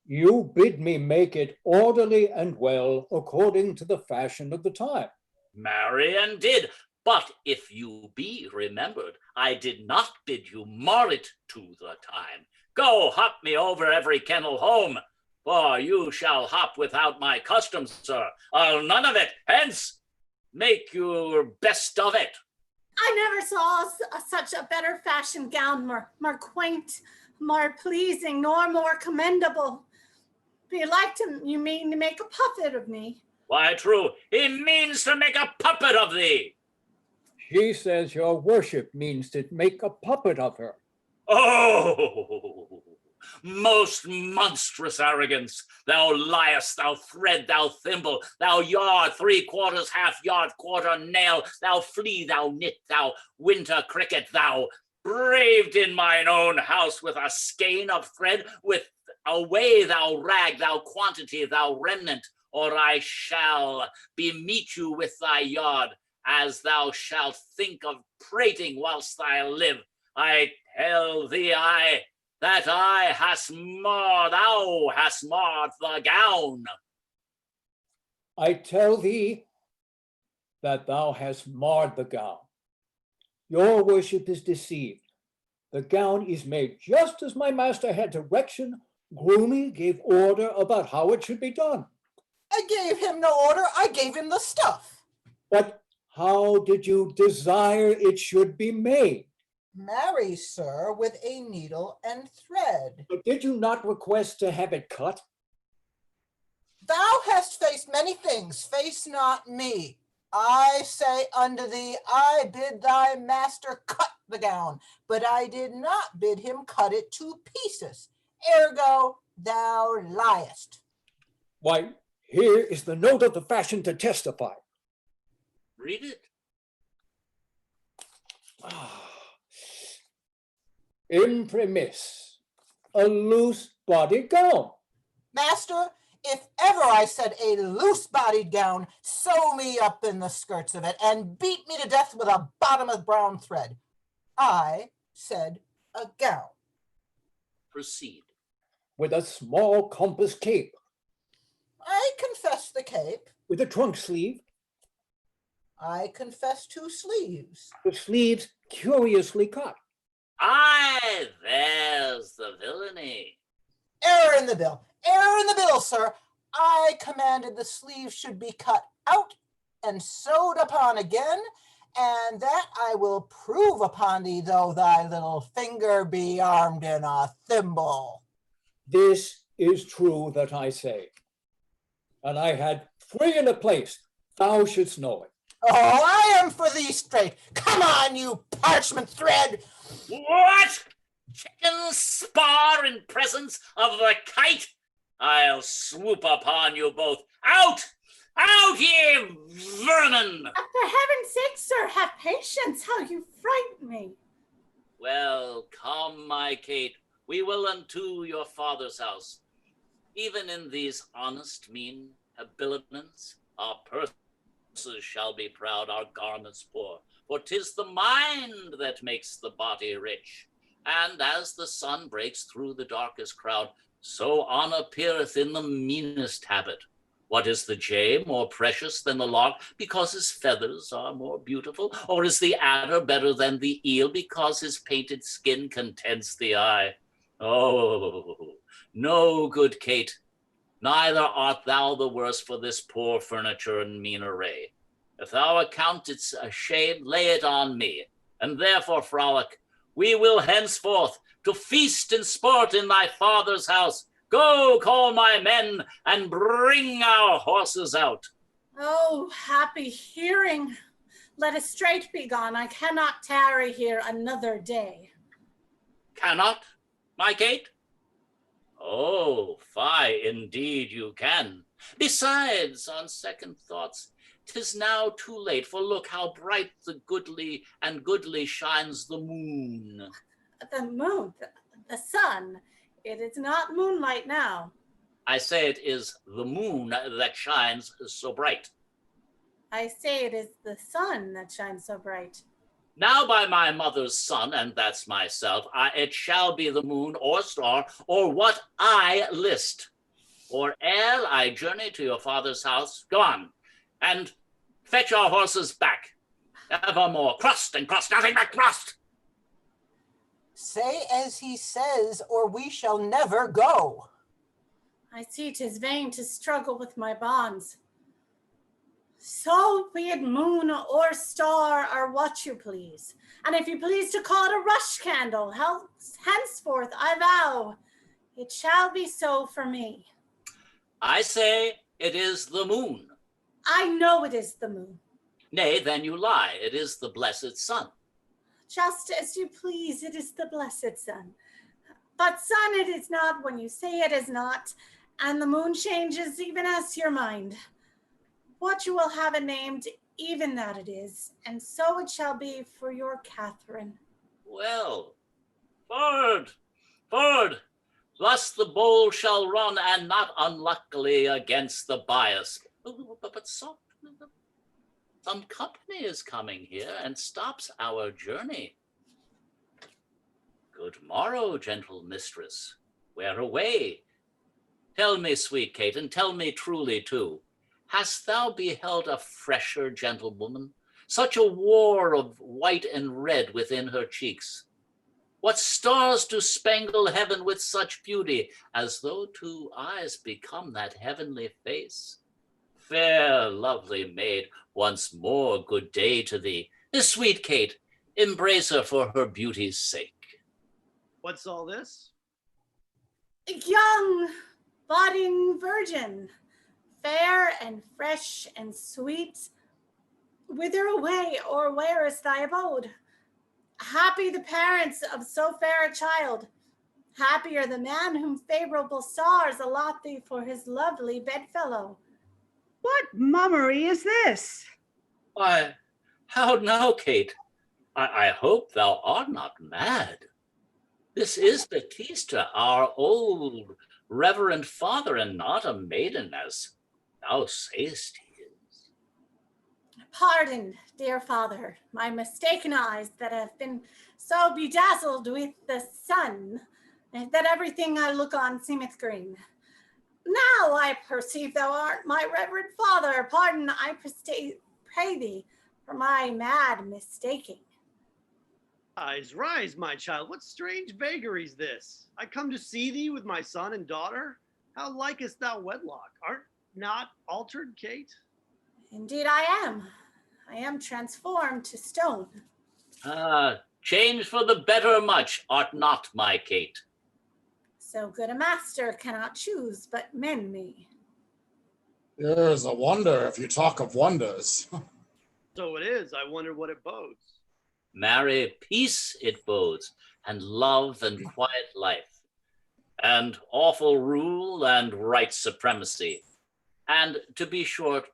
You bid me make it orderly and well according to the fashion of the time. Marry and did. But if you be remembered, I did not bid you mar it to the time. Go hop me over every kennel home, for you shall hop without my custom, sir. None of it. Hence, make your best of it. I never saw such a better fashioned gown, more quaint, more pleasing, nor more commendable. Belike you mean to make a puppet of me. Why, true, he means to make a puppet of thee. She says your worship means to make a puppet of her. Oh, most monstrous arrogance. Thou liest, thou thread, thou thimble, thou yard, 3/4, half yard, quarter nail, thou flea, thou knit, thou winter cricket, thou braved in mine own house with a skein of thread, with away thou rag, thou quantity, thou remnant, or I shall bemeet you with thy yard, as thou shalt think of prating whilst I live. I tell thee, that thou hast marred the gown. I tell thee that thou hast marred the gown. Your worship is deceived. The gown is made just as my master had direction. Gloomy gave order about how it should be done. I gave him no order, I gave him the stuff. But how did you desire it should be made? Marry, sir, with a needle and thread. But did you not request to have it cut? Thou hast faced many things, face not me. I say unto thee, I bid thy master cut the gown, but I did not bid him cut it to pieces. Ergo, thou liest. Why, here is the note of the fashion to testify. Read it. Imprimis, a loose-bodied gown. Master, if ever I said a loose-bodied gown, sew me up in the skirts of it and beat me to death with a bottom of brown thread. I said a gown. Proceed. With a small compass cape. I confess the cape. With a trunk sleeve. I confess 2 sleeves. The sleeves curiously cut. Aye, there's the villainy. Error in the bill. Error in the bill, sir. I commanded the sleeves should be cut out and sewed upon again, and that I will prove upon thee, though thy little finger be armed in a thimble. This is true that I say. And I had 3 in a place. Thou shouldst know it. Oh, I am for thee straight. Come on, you parchment thread. What? Chicken spar in presence of the kite? I'll swoop upon you both. Out! Out, ye vermin! For heaven's sake, sir, have patience. How you frighten me. Well, come, my Kate. We will unto your father's house. Even in these honest mean habiliments, Our purses shall be proud, our garments poor, for 'tis the mind that makes the body rich. And as the sun breaks through the darkest crowd, so honor appeareth in the meanest habit. What is the jay more precious than the lark, because his feathers are more beautiful? Or is the adder better than the eel, because his painted skin contents the eye? Oh, no, good Kate, neither art thou the worse for this poor furniture and mean array. If thou account it a shame, lay it on me, and therefore, frolic, we will henceforth to feast and sport in thy father's house. Go, call my men, and bring our horses out. Oh, happy hearing. Let us straight be gone. I cannot tarry here another day. Cannot, my Kate? Oh, fie, indeed you can. Besides, on second thoughts, 'tis now too late, for look how bright the goodly shines the moon. The moon, the sun. It is not moonlight now. I say it is the moon that shines so bright. I say it is the sun that shines so bright. Now by my mother's son, and that's myself, it shall be the moon or star, or what I list. Or ere I journey to your father's house, go on, and fetch our horses back. Evermore, crust and crust, nothing but crust. Say as he says, or we shall never go. I see 'tis vain to struggle with my bonds. So be it moon or star or what you please. And if you please to call it a rush candle, henceforth I vow, it shall be so for me. I say it is the moon. I know it is the moon. Nay, then you lie, it is the blessed sun. Just as you please, it is the blessed sun. But sun it is not when you say it is not, and the moon changes even as your mind. What you will have it named, even that it is, and so it shall be for your Catherine. Well, forward, thus the bowl shall run, and not unluckily against the bias. But soft, some company is coming here, and stops our journey. Good morrow, gentle mistress, where away? Tell me, sweet Kate, and tell me truly too, hast thou beheld a fresher gentlewoman, such a war of white and red within her cheeks? What stars do spangle heaven with such beauty, as though two eyes become that heavenly face? Fair, lovely maid, once more good day to thee. This sweet Kate, embrace her for her beauty's sake. What's all this? Young, budding virgin, fair and fresh and sweet, whither away or where is thy abode? Happy the parents of so fair a child, happier the man whom favorable stars allot thee for his lovely bedfellow. What mummery is this? Why, how now, Kate? I hope thou art not mad. This is Baptista, our old reverend father, and not a maiden, as thou sayest he is. Pardon, dear father, my mistaken eyes that have been so bedazzled with the sun, that everything I look on seemeth green. Now I perceive thou art my reverend father. Pardon, I pray thee, for my mad mistaking. Rise, my child. What strange vagary's this? I come to see thee with my son and daughter. How likest thou wedlock? Art not altered, Kate? Indeed I am. I am transformed to stone. Change for the better much art not, my Kate. So good a master cannot choose but mend me. Here's a wonder if you talk of wonders. So it is. I wonder what it bodes. Marry, peace it bodes, and love and quiet life, and awful rule and right supremacy, and to be short,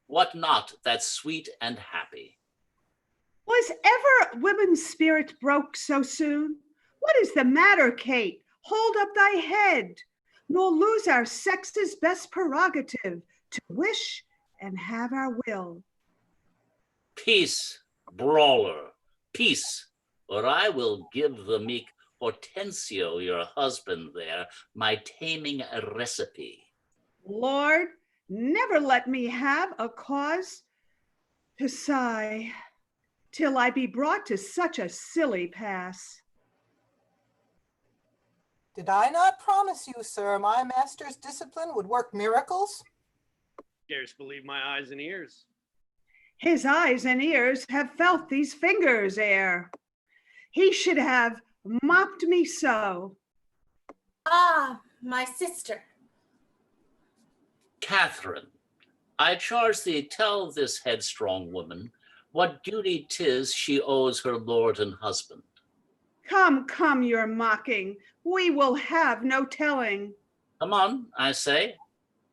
what not that's sweet and happy. Was ever women's spirit broke so soon? What is the matter, Kate? Hold up thy head, nor lose our sex's best prerogative to wish and have our will. Peace, brawler, peace, or I will give the meek Hortensio, your husband there, my taming recipe. Lord, never let me have a cause to sigh till I be brought to such a silly pass. Did I not promise you, sir, my master's discipline would work miracles? Scarce believe my eyes and ears. His eyes and ears have felt these fingers ere. He should have mopped me so. Ah, my sister. Catherine, I charge thee, tell this headstrong woman what duty 'tis she owes her lord and husband. Come, come, you're mocking. We will have no telling. Come on, I say.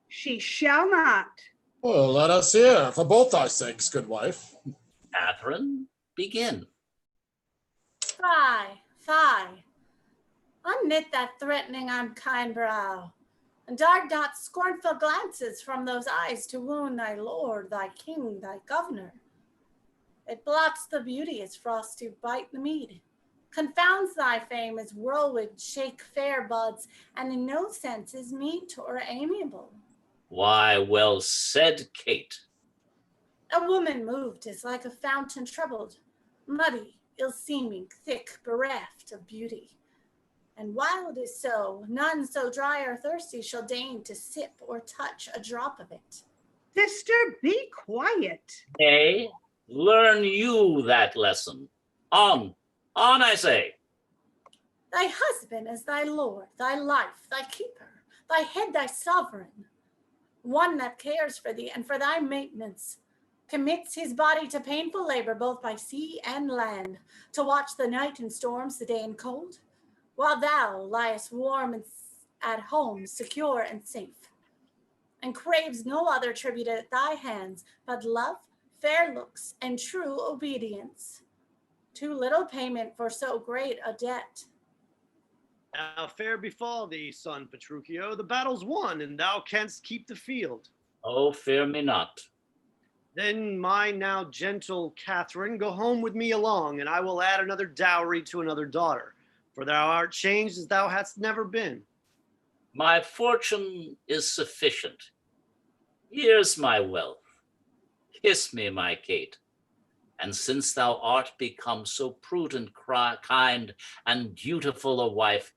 She shall not. Well, let us hear, for both our sakes, good wife. Catherine, begin. Fie, fie. Unknit that threatening unkind brow, and dart not scornful glances from those eyes to wound thy lord, thy king, thy governor. It blots the beauty as frost to bite the mead, confounds thy fame as whirlwind shake fair buds, and in no sense is meet or amiable. Why, well said, Kate. A woman moved is like a fountain troubled, muddy, ill-seeming, thick, bereft of beauty. And while it is so, none so dry or thirsty shall deign to sip or touch a drop of it. Sister, be quiet. Nay, learn you that lesson. On, I say. Thy husband is thy lord, thy life, thy keeper, thy head, thy sovereign. One that cares for thee and for thy maintenance, commits his body to painful labor both by sea and land, to watch the night in storms, the day in cold, while thou liest warm and at home, secure and safe, and craves no other tribute at thy hands but love, fair looks, and true obedience. Too little payment for so great a debt. Now fair befall thee, son Petruchio. The battle's won, and thou canst keep the field. Oh, fear me not. Then, my now gentle Catherine, go home with me along, and I will add another dowry to another daughter. For thou art changed as thou hast never been. My fortune is sufficient. Here's my wealth. Kiss me, my Kate. And since thou art become so prudent, kind, and dutiful a wife,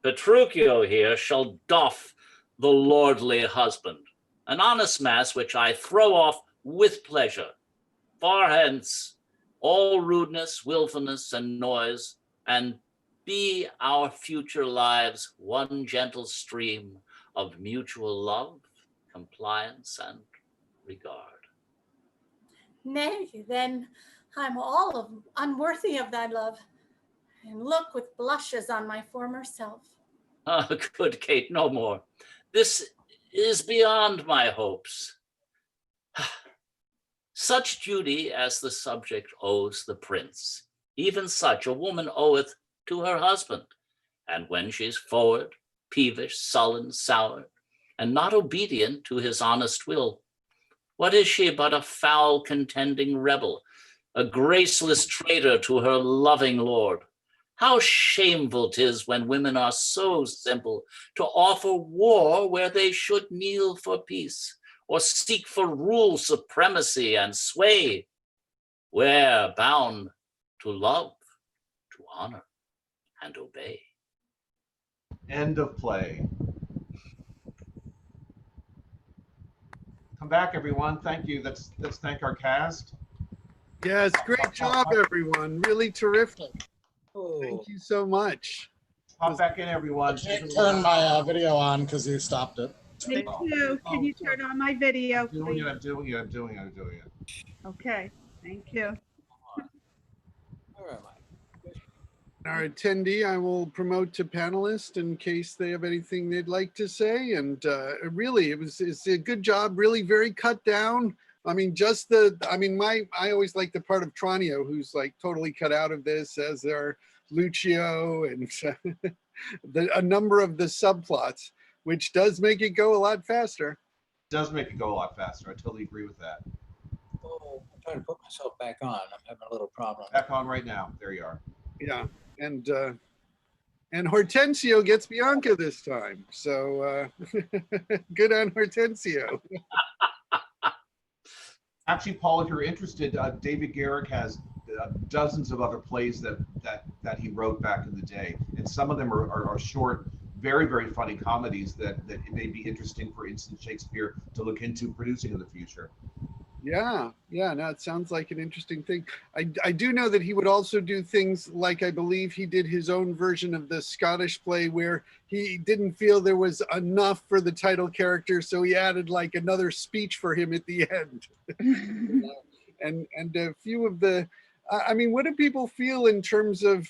Petruchio here shall doff the lordly husband, an honest mass which I throw off with pleasure. Far hence, all rudeness, willfulness, and noise, and be our future lives one gentle stream of mutual love, compliance, and regard. Nay, then I'm unworthy of thy love, and look with blushes on my former self. Ah, good Kate, no more. This is beyond my hopes. Such duty as the subject owes the prince, even such a woman oweth to her husband. And when she's forward, peevish, sullen, sour, and not obedient to his honest will, what is she but a foul contending rebel, a graceless traitor to her loving lord? How shameful 'tis when women are so simple to offer war where they should kneel for peace, or seek for rule, supremacy, and sway, where bound to love, to honor, and obey. End of play. Come back, everyone. Thank you. Let's thank our cast. Yes, great job, everyone. Really terrific. Oh. Thank you so much. Pop back in, I everyone. can't turn my video on because you stopped it. Me too. Can you turn on my video, I'm doing please? it. I'm doing it. I'm doing it. I'm doing it. Okay, thank you. Where am I? Our attendee, I will promote to panelist in case they have anything they'd like to say. And really, it's a good job, really very cut down. I mean, I always like the part of Tranio, who's like totally cut out of this, as are Lucio and a number of the subplots, which does make it go a lot faster. does make it go a lot faster. I totally agree with that. Oh, I'm trying to put myself back on. I'm having a little problem. Back on right now. There you are. Yeah, and Hortensio gets Bianca this time. So good on Hortensio. Actually, Paul, if you're interested, David Garrick has dozens of other plays that he wrote back in the day, and some of them are short, very, very funny comedies that it may be interesting for Instant Shakespeare to look into producing in the future. Yeah, no, it sounds like an interesting thing. I do know that he would also do things like, I believe he did his own version of the Scottish play where he didn't feel there was enough for the title character, so he added like another speech for him at the end. and a few of the, I mean, what do people feel in terms of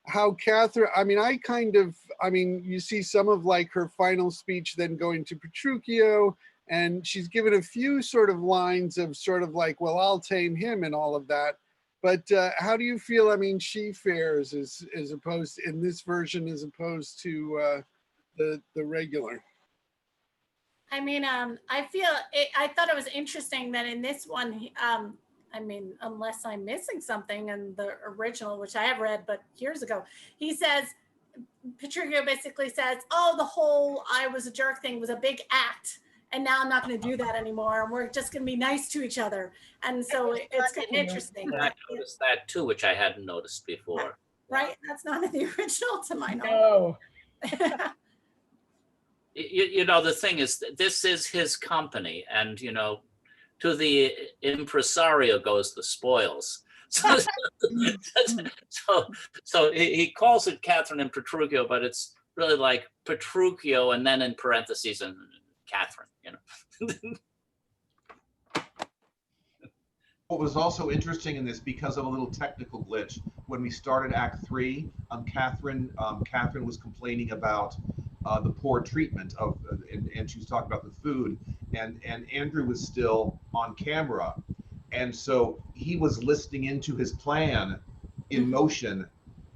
how Catherine, I mean, you see some of like her final speech then going to Petruchio, and she's given a few sort of lines of sort of like, well, I'll tame him and all of that. But how do you feel, I mean, she fares as opposed in this version as opposed to the regular? I mean, I thought it was interesting that in this one, I mean, unless I'm missing something in the original, which I have read, but years ago, he says, Petruchio basically says, oh, the whole I was a jerk thing was a big act. And now I'm not going to do that anymore. And we're just going to be nice to each other. And so it's kind of interesting. I noticed that too, which I hadn't noticed before. Right? That's not in the original to my knowledge. No. You know, the thing is, this is his company, and you know, to the impresario goes the spoils. So he calls it Catherine and Petruchio, but it's really like Petruchio and then in parentheses and Catherine, you know. What was also interesting in this, because of a little technical glitch, when we started Act 3, Catherine was complaining about the poor treatment of, and she was talking about the food, and Andrew was still on camera, and so he was listening into his plan in motion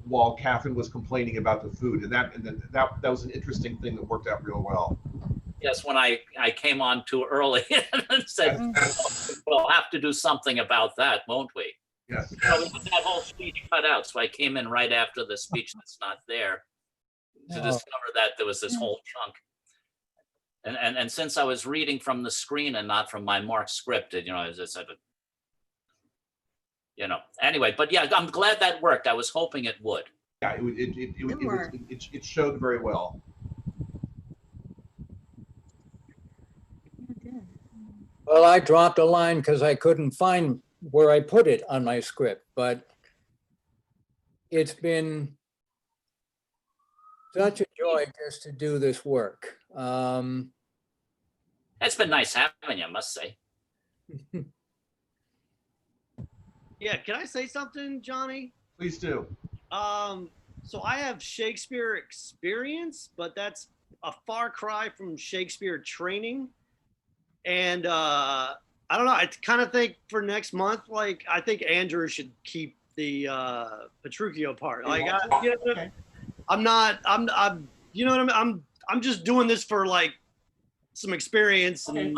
while Catherine was complaining about the food, and that was an interesting thing that worked out real well. Yes, when I came on too early and said, we'll have to do something about that, won't we? Yes. So we had that whole speech cut out, so I came in right after the speech that's not there to discover that there was this whole chunk. And since I was reading from the screen and not from my marked script, you know, as I said, you know, anyway, but yeah, I'm glad that worked. I was hoping it would. Yeah, it showed very well. Well, I dropped a line because I couldn't find where I put it on my script, but it's been such a joy just to do this work. It's been nice having you, I must say. Yeah, can I say something, Johnny? Please do. So I have Shakespeare experience, but that's a far cry from Shakespeare training. And I don't know, I kind of think for next month, like, I think Andrew should keep the Petruchio part. Like, I'm you know what I mean? I'm just doing this for like some experience. And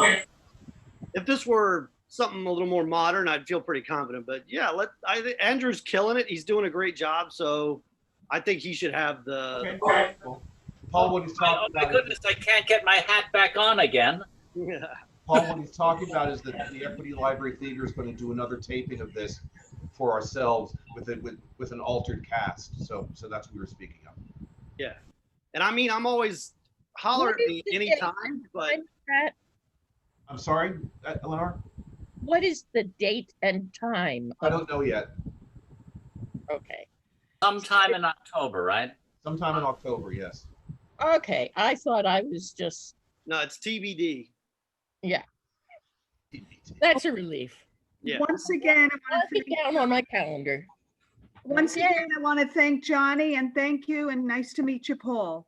if this were something a little more modern, I'd feel pretty confident. But yeah, I think Andrew's killing it. He's doing a great job. So I think he should have the. Okay. Paul, what he's talking about. Oh my goodness, I can't get my hat back on again. Yeah. Paul, what he's talking about is that the Equity Library Theater is going to do another taping of this for ourselves with an altered cast. So that's what we were speaking of. Yeah, and I mean, I'm always holler at me anytime, but I'm sorry, Eleanor? What is the date and time? I don't know yet. Okay. Sometime in October, right? Sometime in October, yes. Okay, I thought I was just. No, it's TBD. Yeah. That's a relief. Yeah. Once again, I I'll want be to down on my calendar. thank Johnny and thank you and nice to meet you, Paul.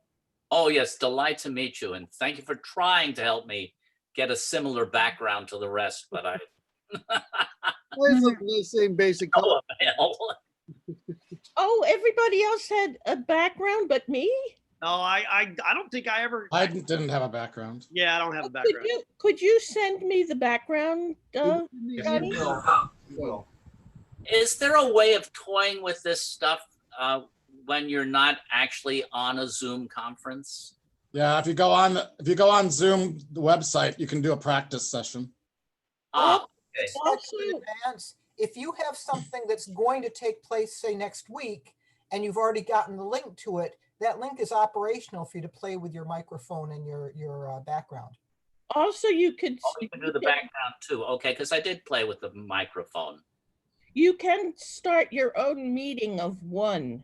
Oh yes, delight to meet you, and thank you for trying to help me get a similar background to the rest, but I It's the same basic color. oh, hell. Oh, everybody else had a background but me? No, I don't think I ever. I didn't have a background. Yeah, I don't have a Could background. you send me the background, Yes, Johnny? we will. We will. Is there a way of toying with this stuff when you're not actually on a Zoom conference? Yeah, if you go on Zoom, the website, you can do a practice session. Ah, okay. Schedule in advance. If you have something that's going to take place, say next week, and you've already gotten the link to it, that link is operational for you to play with your microphone and your background. Also, you could Oh, you can do the background too. Okay, because I did play with the microphone. you can start your own meeting of one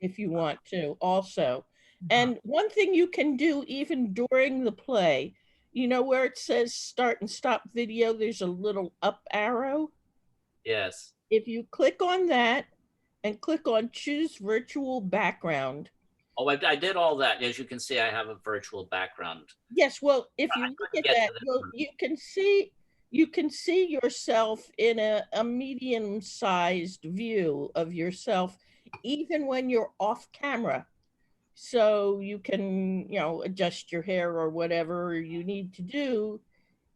if you want to also. And one thing you can do even during the play, you know where it says start and stop video, there's a little up arrow. Yes. If you click on that and click on choose virtual background. Oh, I did all that. As you can see, I have a virtual background. Yes, well, if you look at that, well, you can see yourself in a medium-sized view of yourself, even when you're off camera. So you can, adjust your hair or whatever you need to do,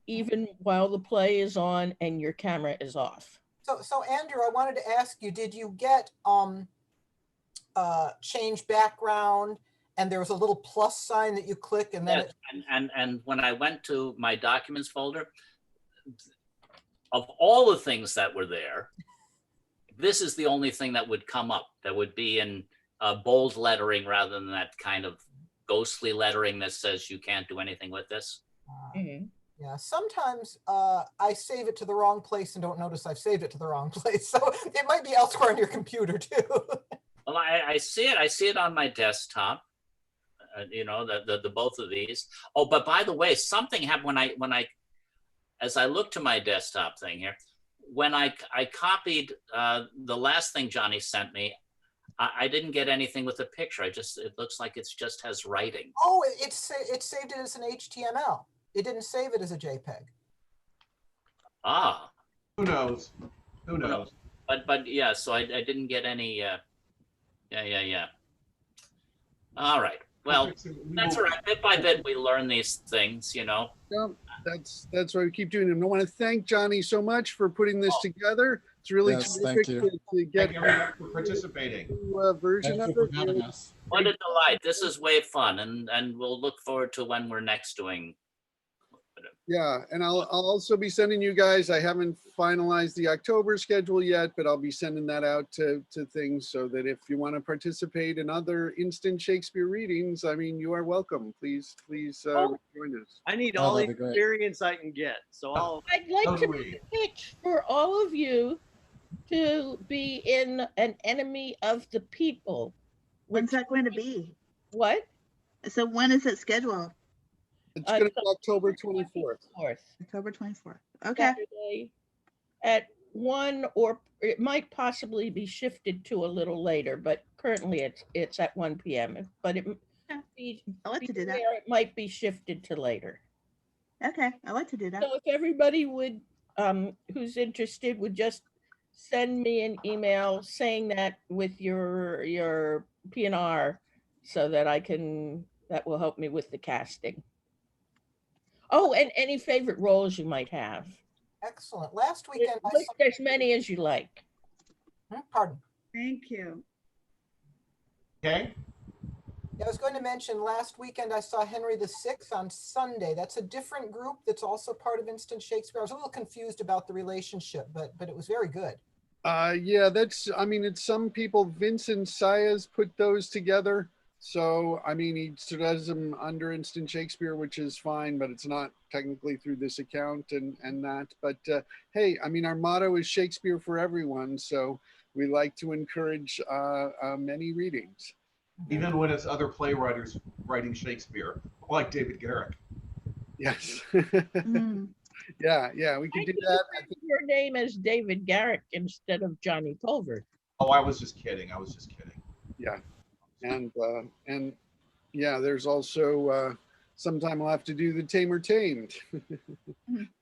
even while the play is on and your camera is off. So Andrew, I wanted to ask you, did you get change background and there was a little plus sign that you click and then yes, and when I went to my documents folder, of all the things that were there, this is the only thing that would come up, that would be in bold lettering rather than that kind of ghostly lettering that says you can't do anything with this. Yeah, sometimes I save it to the wrong place and don't notice I've saved it to the wrong place. So it might be elsewhere on your computer too. Well, I see it. I see it on my desktop. The both of these. Oh, but by the way, something happened when I as I look to my desktop thing here, when I copied the last thing Johnny sent me, I didn't get anything with a picture. It looks like it just has writing. Oh, it saved it as an HTML. It didn't save it as a JPEG. Ah. Who knows? Who knows? But yeah, so I didn't get any. Yeah. All right. Well, that's all right. Bit by bit, we learn these things, Yeah, that's why we keep doing them. I want to thank Johnny so much for putting this together. It's really terrific to get Thank everyone for participating. Version of it. What a delight. This is way fun, and we'll look forward to when we're next doing. Yeah, and I'll also be sending you guys, I haven't finalized the October schedule yet, but I'll be sending that out to things so that if you want to participate in other instant Shakespeare readings, I mean, you are welcome. Please join us. I need all the experience I can get. So I'd like to make a pitch for all of you to be in An Enemy of the People. When's that going to be? What? So when is it scheduled? It's going to be October 24th. October 24th. Okay. Saturday at 1, or it might possibly be shifted to a little later, but currently it's at 1 p.m. But it I like to do that. It might be shifted to later. Okay, I like to do that. So if everybody would, who's interested, would just send me an email saying that with your PNR, so that that will help me with the casting. Oh, and any favorite roles you might have. Excellent. Last weekend, as many as you like. Pardon. Thank you. Okay. Yeah, I was going to mention last weekend I saw Henry VI on Sunday. That's a different group that's also part of Instant Shakespeare. I was a little confused about the relationship, but it was very good. Yeah, it's some people, Vincent Sayas put those together. So, I mean, he does them under Instant Shakespeare, which is fine, but it's not technically through this account and that. But hey, I mean, our motto is Shakespeare for everyone. So we like to encourage many readings. Even when it's other playwrights writing Shakespeare, like David Garrick. Yes. Yeah, we can do that. Your name is David Garrick instead of Johnny Culver. Oh, I was just kidding. Yeah. And yeah, there's also sometime I'll have to do The Tamer Tamed,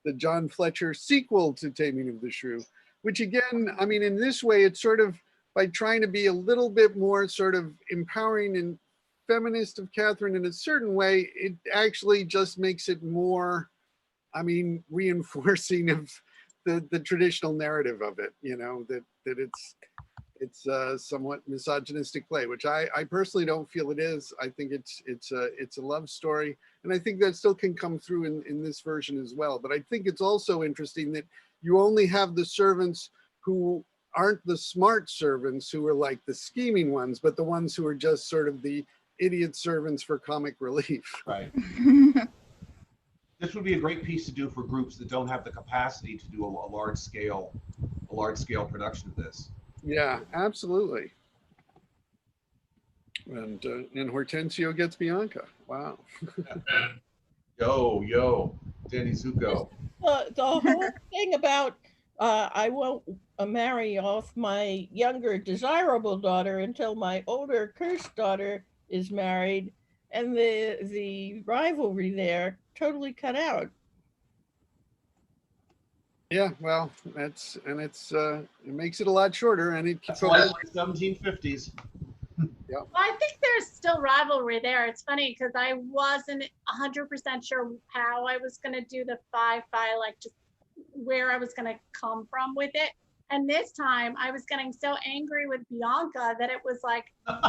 the John Fletcher sequel to Taming of the Shrew, which again, I mean, in this way, it's sort of by trying to be a little bit more sort of empowering and feminist of Catherine in a certain way, it actually just makes it more, I mean, reinforcing of the traditional narrative of it, you know, that it's a somewhat misogynistic play, which I personally don't feel it is. I think it's a love story, and I think that still can come through in this version as well. But I think it's also interesting that you only have the servants who aren't the smart servants, who are like the scheming ones, but the ones who are just sort of the idiot servants for comic relief. Right. This would be a great piece to do for groups that don't have the capacity to do a large scale production of this. Yeah, absolutely. And Hortensio gets Bianca. Wow. Yo, Danny Zuko. The whole thing about I won't marry off my younger desirable daughter until my older cursed daughter is married, and the rivalry there totally cut out. Yeah, well, it makes it a lot shorter, and it That's like 1750s. Well, I think there's still rivalry there. It's funny because I wasn't 100% sure how I was going to do the fi-fi, like just where I was going to come from with it. And this time I was getting so angry with Bianca that it was like,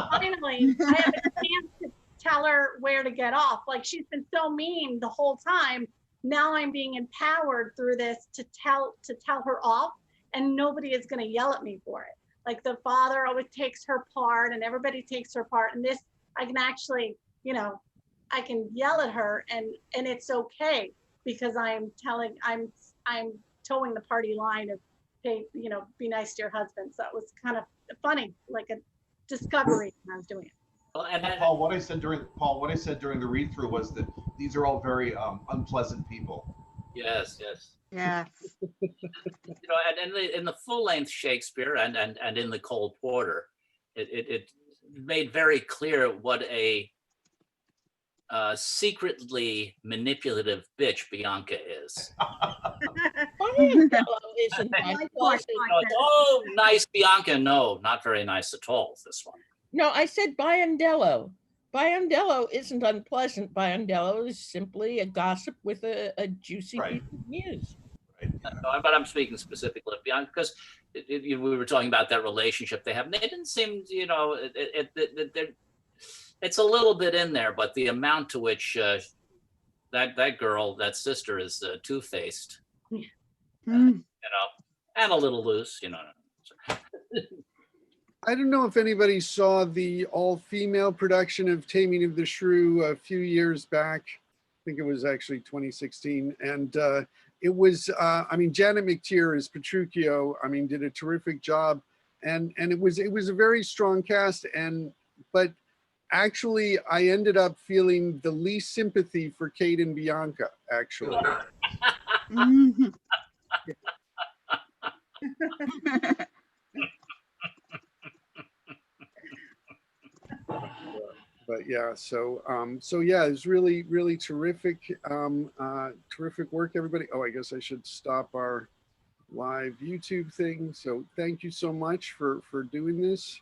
finally, I have a chance to tell her where to get off. Like, she's been so mean the whole time. Now I'm being empowered through this to tell her off, and nobody is going to yell at me for it. Like, the father always takes her part and everybody takes her part. And this, I can actually, you know, I can yell at her and it's okay because I'm towing the party line of, hey, you know, be nice to your husband. So it was kind of funny, like a discovery when I was doing it. Well, and then, Paul, what I said during the read through was that these are all very unpleasant people. yes. Yes. You know, and in the full length Shakespeare and in the Cole Porter, it made very clear what a secretly manipulative bitch Bianca is. Biandello isn't I that like close. Oh, nice Bianca. No, not very nice at all, this one. No, I said Biandello. Biandello isn't unpleasant. Biandello is simply a gossip with a juicy Right. piece of news. Right? No, but I'm speaking specifically of Bianca because we were talking about that relationship they have. And they didn't seem, you know, it's a little bit in there, but the amount to which that girl, that sister, is two-faced, you know, and a little loose, you know. I don't know if anybody saw the all-female production of Taming of the Shrew a few years back. I think it was actually 2016. And it was, I mean, Janet McTeer as Petruchio, I mean, did a terrific job. And it was a very strong cast. But actually, I ended up feeling the least sympathy for Kate and Bianca, actually. But yeah, so yeah, it's really, really terrific, terrific work, everybody. Oh, I guess I should stop our live YouTube thing. So thank you so much for doing this.